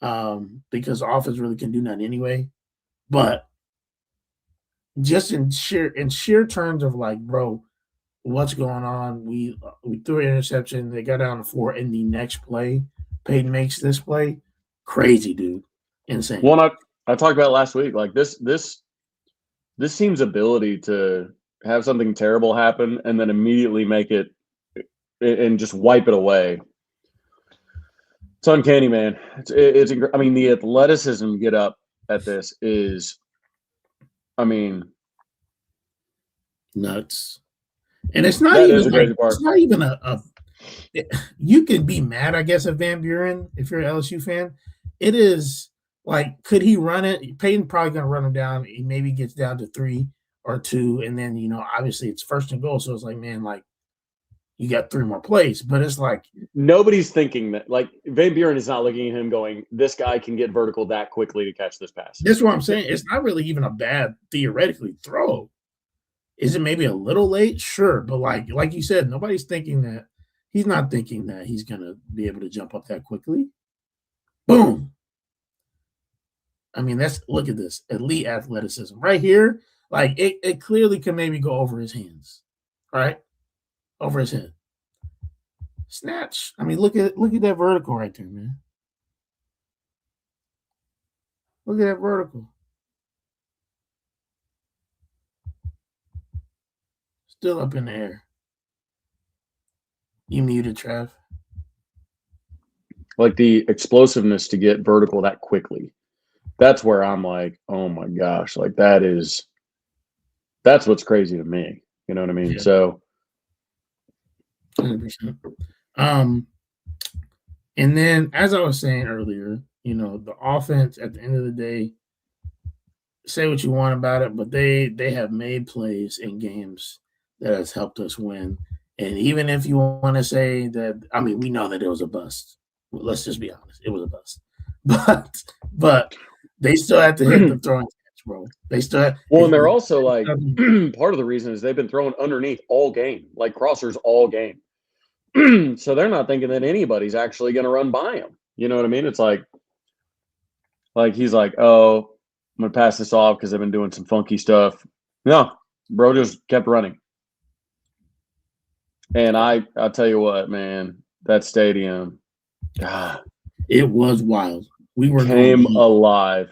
Because the offense really can do nothing anyway. But just in sheer terms of like, bro, what's going on? We threw an interception. They got down to 4, and the next play, Peyton makes this play. Crazy, dude. Insane. Well, I talked about it last week. Like this team's ability to have something terrible happen and then immediately make it and just wipe it away. It's uncanny, man. It's I mean, the athleticism get up at this is, I mean, Nuts. And it's not That even is the like crazy part. it's not even you can be mad, I guess, at Van Buren if you're an LSU fan. It is like, could he run it? Peyton probably gonna run him down. He maybe gets down to 3 or 2, and then obviously it's first and goal. So it's like, man, like you got 3 more plays, but it's like Nobody's thinking that. Like Van Buren is not looking at him going, "This guy can get vertical that quickly to catch this pass." that's what I'm saying. It's not really even a bad theoretically throw. Is it maybe a little late? Sure, but like you said, nobody's thinking that. He's not thinking that he's gonna be able to jump up that quickly. Boom. I mean, look at this elite athleticism right here. Like it clearly can maybe go over his hands, right? Over his head. Snatch. I mean, look at that vertical right there, man. Look at that vertical. Still up in the air. You muted, Trav. Like the explosiveness to get vertical that quickly. That's where I'm like, oh my gosh, like that's what's crazy to me. You know what I mean? Yeah. So 100%. And then as I was saying earlier, the offense at the end of the day, say what you want about it, but they have made plays in games that has helped us win. And even if you want to say that, I mean, we know that it was a bust. Let's just be honest, it was a bust. But they still have to hit the throwing catch, bro. They still have. Well, and they're also like part of the reason is they've been throwing underneath all game, like crossers all game. So they're not thinking that anybody's actually going to run by him. You know what I mean? It's like he's like, oh, I'm going to pass this off because I've been doing some funky stuff. No, bro just kept running. And I'll tell you what, man, that stadium, God, it was wild. We were came alive.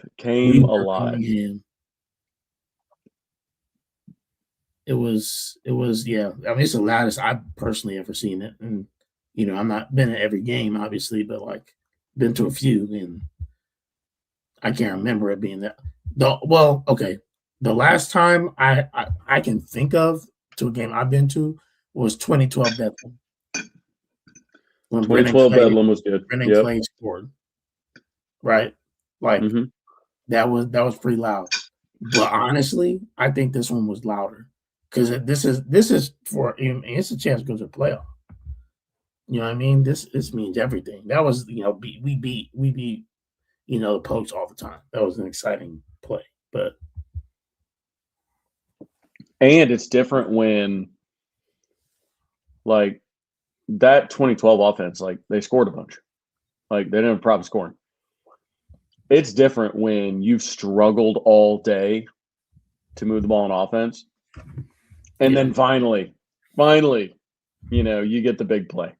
It was, yeah. I mean, it's the loudest I've personally ever seen it. And, I'm not been at every game, obviously, but like been to a few, and I can't remember it being that. Okay. The last time I can think of to a game I've been to was 2012 Bedlam. When 2012 Bedlam was good. Brennan Clay scored. Right? Like that was pretty loud. But honestly, I think this one was louder. Because this is for it's a chance to go to the playoff. You know what I mean? This means everything. That was, we beat the Pokes all the time. That was an exciting play. But and it's different when like that 2012 offense, like they scored a bunch. Like they didn't have a problem scoring. It's different when you've struggled all day to move the ball on offense. And then finally, you get the big play.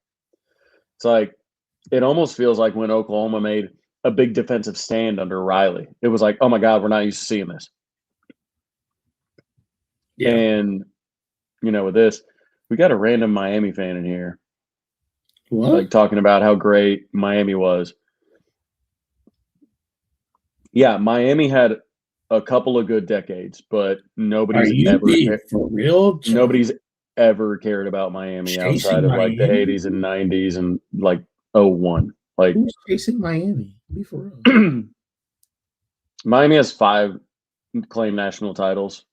It's like, it almost feels like when Oklahoma made a big defensive stand under Riley. It was like, oh my God, we're not used to seeing this. Yeah. And, with this, we got a random Miami fan in here. What? Like talking about how great Miami was. Yeah, Miami had a couple of good decades, but nobody's ever cared about Miami outside of like the 80s and 90s and like 01. Like, who's chasing Miami? Be for real. Miami has 5 claimed national titles,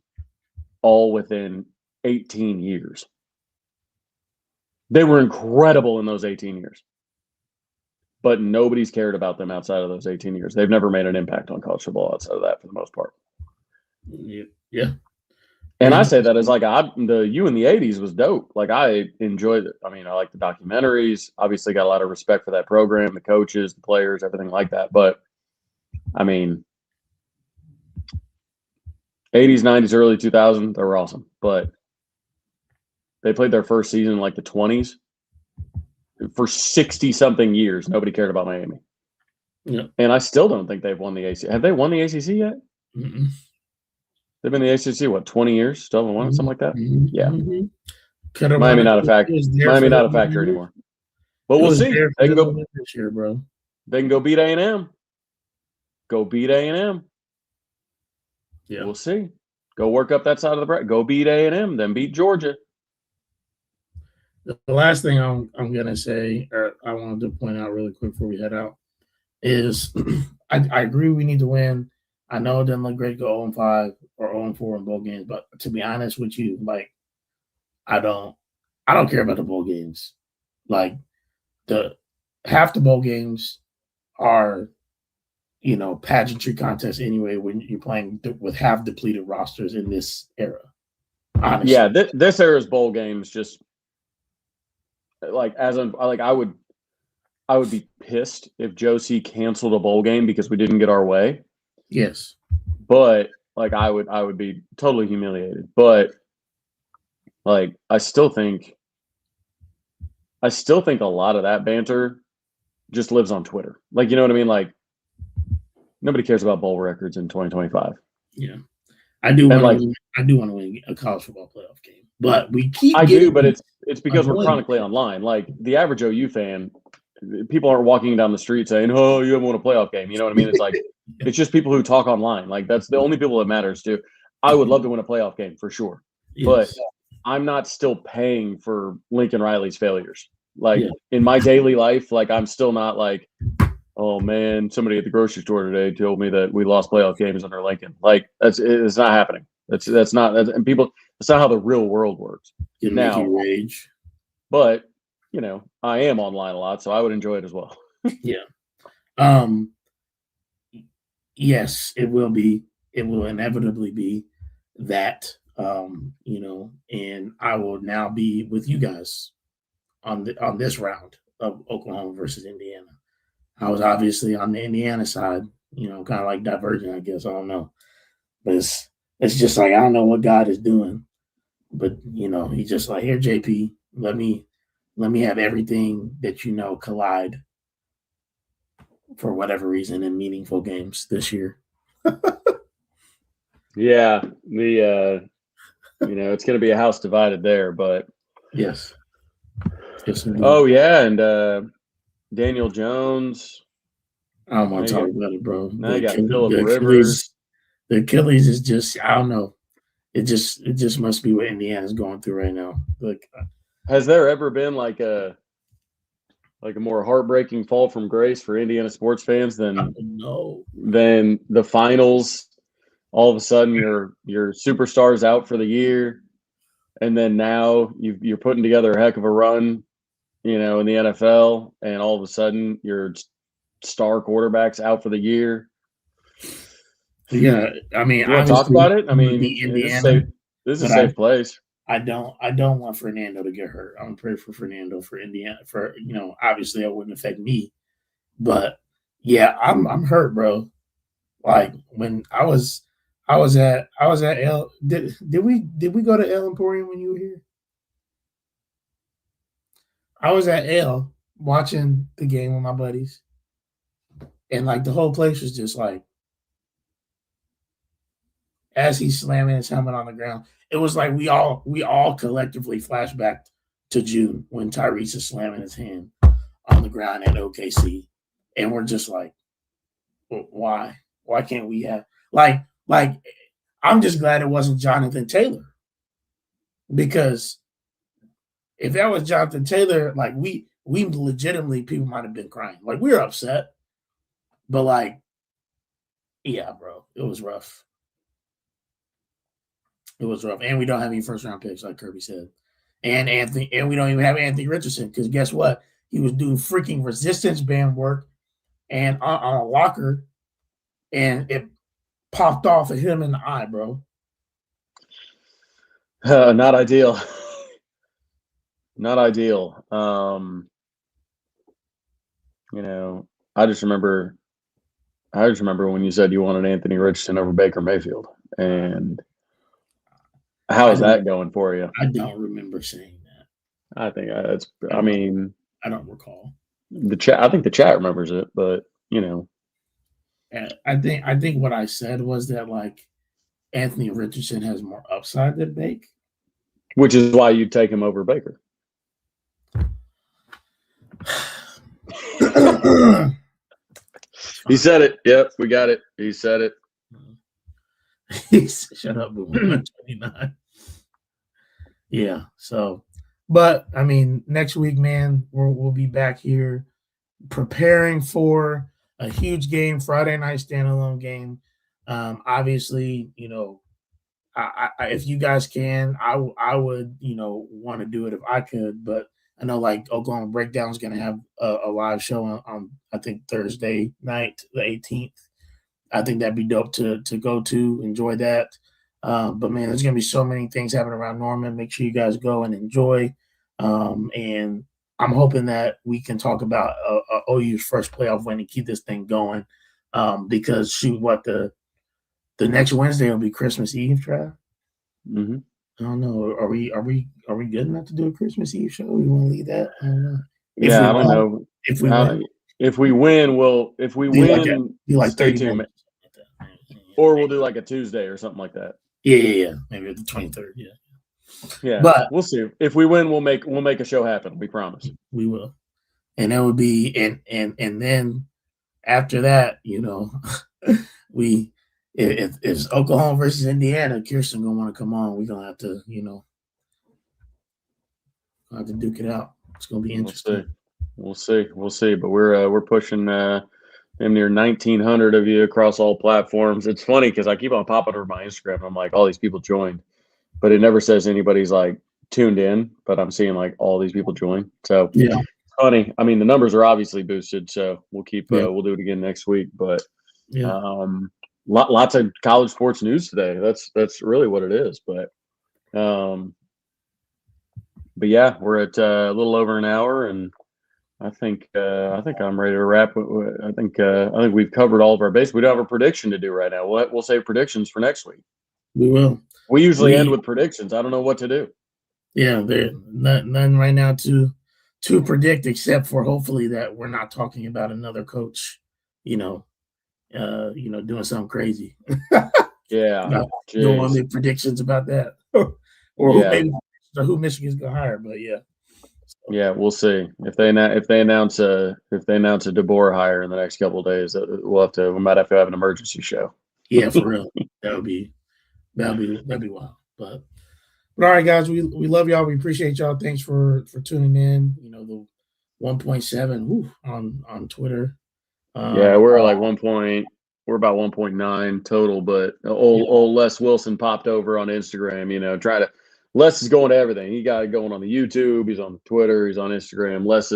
all within 18 years. They were incredible in those 18 years. But nobody's cared about them outside of those 18 years. They've never made an impact on college football outside of that for the most part. Yeah. And I say that as like the U in the 80s was dope. Like I enjoyed it. I mean, I like the documentaries. Obviously got a lot of respect for that program, the coaches, the players, everything like that. But I mean, 80s, 90s, early 2000s, they were awesome. But they played their first season in like the 20s. For 60-something years, nobody cared about Miami. Yeah. And I still don't think they've won the ACC. Have they won the ACC yet? Mm-mm. They've been in the ACC, 20 years? Still haven't won it, something like that? Mm-hmm. Yeah. Mm-hmm. Miami not a factor. Miami not a factor anymore. But we'll see. They can go this year, bro. They can go beat A&M. Go beat A&M. Yeah. We'll see. Go work up that side of the bracket. Go beat A&M, then beat Georgia. The last thing I'm gonna say, or I wanted to point out really quick before we head out, is I agree we need to win. I know it doesn't look great to go 0-5 or 0-4 in bowl games, but to be honest with you, like I don't care about the bowl games. Like half the bowl games are, pageantry contests anyway when you're playing with half depleted rosters in this era. Honestly. Yeah, this era's bowl games just like I would be pissed if Josie canceled a bowl game because we didn't get our way. Yes. But like I would be totally humiliated. But like I still think a lot of that banter just lives on Twitter. Like, you know what I mean? Like nobody cares about bowl records in 2025. Yeah. I do want to win a college football playoff game. But we keep but it's because we're chronically online. Like the average OU fan, people aren't walking down the street saying, "Oh, you haven't won a playoff game." You know what I mean? It's like it's just people who talk online. Like that's the only people that matters to. I would love to win a playoff game for sure, but I'm not still paying for Lincoln Riley's failures. Like in my daily life, like I'm still not like, oh man, somebody at the grocery store today told me that we lost playoff games under Lincoln. Like it's not happening. That's not how the real world works. Now, rage. But I am online a lot, so I would enjoy it as well. Yeah. Yes, it will be. It will inevitably be that. And I will now be with you guys on this round of Oklahoma versus Indiana. I was obviously on the Indiana side, kind of like divergent, I guess. I don't know. But it's just like, I don't know what God is doing. But, he's just like, here, JP, let me have everything that collide for whatever reason in meaningful games this year. Yeah. It's going to be a house divided there, but. Yes. Oh, yeah. And Daniel Jones. I don't want to talk about it, bro. Now you got Phillip Rivers. The Achilles is just, I don't know. It just must be what Indiana's going through right now. Like, has there ever been like a more heartbreaking fall from grace for Indiana sports fans than the finals? All of a sudden, your superstars out for the year, and then now you're putting together a heck of a run, in the NFL, and all of a sudden your star quarterback's out for the year. Yeah, I mean, you want to talk about it? I mean, Indiana, this is a safe place. I don't want Fernando to get hurt. I'm praying for Fernando for Indiana. For obviously, it wouldn't affect me, but yeah, I'm hurt, bro. Like when I was at L. Did we go to L Emporium when you were here? I was at L watching the game with my buddies, and like the whole place was just like, as he's slamming his helmet on the ground, it was like we all collectively flashed back to June when Tyrese is slamming his hand on the ground at OKC, and we're just like, why can't we have like I'm just glad it wasn't Jonathan Taylor, because if that was Jonathan Taylor, like we legitimately, people might have been crying. Like we were upset, but like, yeah, bro, it was rough. It was rough, and we don't have any first round picks, like Kirby said, and we don't even have Anthony Richardson, because guess what? He was doing freaking resistance band work and on a locker, and it popped off at him in the eye, bro. Not ideal. Not ideal. I just remember when you said you wanted Anthony Richardson over Baker Mayfield, and how is that going for you? I don't remember saying that. I think that's. I mean, I don't recall. The chat. I think the chat remembers it, but I think what I said was that like Anthony Richardson has more upside than Baker, which is why you take him over Baker. He said it. Yep, we got it. He said it. Shut up, Boomer. I'm 29. Yeah. So, but I mean, next week, man, we'll be back here preparing for a huge game, Friday night standalone game. Obviously, if you guys can, I would, want to do it if I could, but I know like Oklahoma Breakdown is going to have a live show on I think Thursday night, the 18th. I think that'd be dope to go to, enjoy that. But man, there's going to be so many things happening around Norman. Make sure you guys go and enjoy. And I'm hoping that we can talk about OU's first playoff win and keep this thing going. Because shoot, the next Wednesday will be Christmas Eve, Trav. Mm-hmm. I don't know. Are we good enough to do a Christmas Eve show? We want to leave that? I don't know. I don't know. If we win, do like stay 30 tuned. minutes. Or we'll do like a Tuesday or something like that. Yeah. Maybe the 23rd. Yeah. But we'll see. If we win, we'll make a show happen. We promise. We will. And that would be and then after that, we if it's Oklahoma versus Indiana, Kirsten gonna want to come on. We're gonna have to, have to duke it out. It's gonna be interesting. We'll see. But we're pushing damn near 1,900 of you across all platforms. It's funny because I keep on popping over my Instagram. And I'm like, all these people joined, but it never says anybody's like tuned in. But I'm seeing like all these people join. So yeah, it's funny. I mean, the numbers are obviously boosted. So we'll keep. We'll do it again next week. But lots of college sports news today. That's really what it is. But yeah, we're at a little over an hour, and I think I'm ready to wrap. I think we've covered all of our base. We don't have a prediction to do right now. We'll save predictions for next week. We will. We usually end with predictions. I don't know what to do. Yeah, there's none right now to predict, except for hopefully that we're not talking about another coach, doing something crazy. Yeah, don't want to make predictions about that, or who Michigan's gonna hire. But yeah. Yeah, we'll see if they announce a DeBoer hire in the next couple of days. We might have to have an emergency show. Yeah, for real. that'd be wild. But all right, guys, we love y'all. We appreciate y'all. Thanks for tuning in. The 1.7 on Twitter. We're like 1 point. We're about 1.9 total, but old Les Wilson popped over on Instagram. Les is going to everything. He got it going on the YouTube. He's on Twitter. He's on Instagram. Les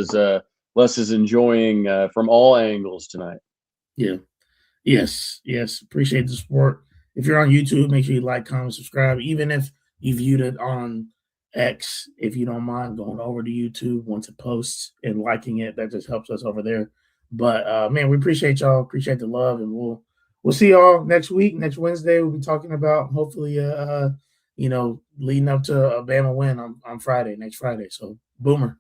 is enjoying from all angles tonight. Yeah. Yes. Appreciate the support. If you're on YouTube, make sure you like, comment, subscribe. Even if you viewed it on X, if you don't mind going over to YouTube once it posts and liking it, that just helps us over there. But man, we appreciate y'all. Appreciate the love, and we'll see y'all next week. Next Wednesday, we'll be talking about hopefully leading up to a Bama win on Friday, next Friday. So, Boomer.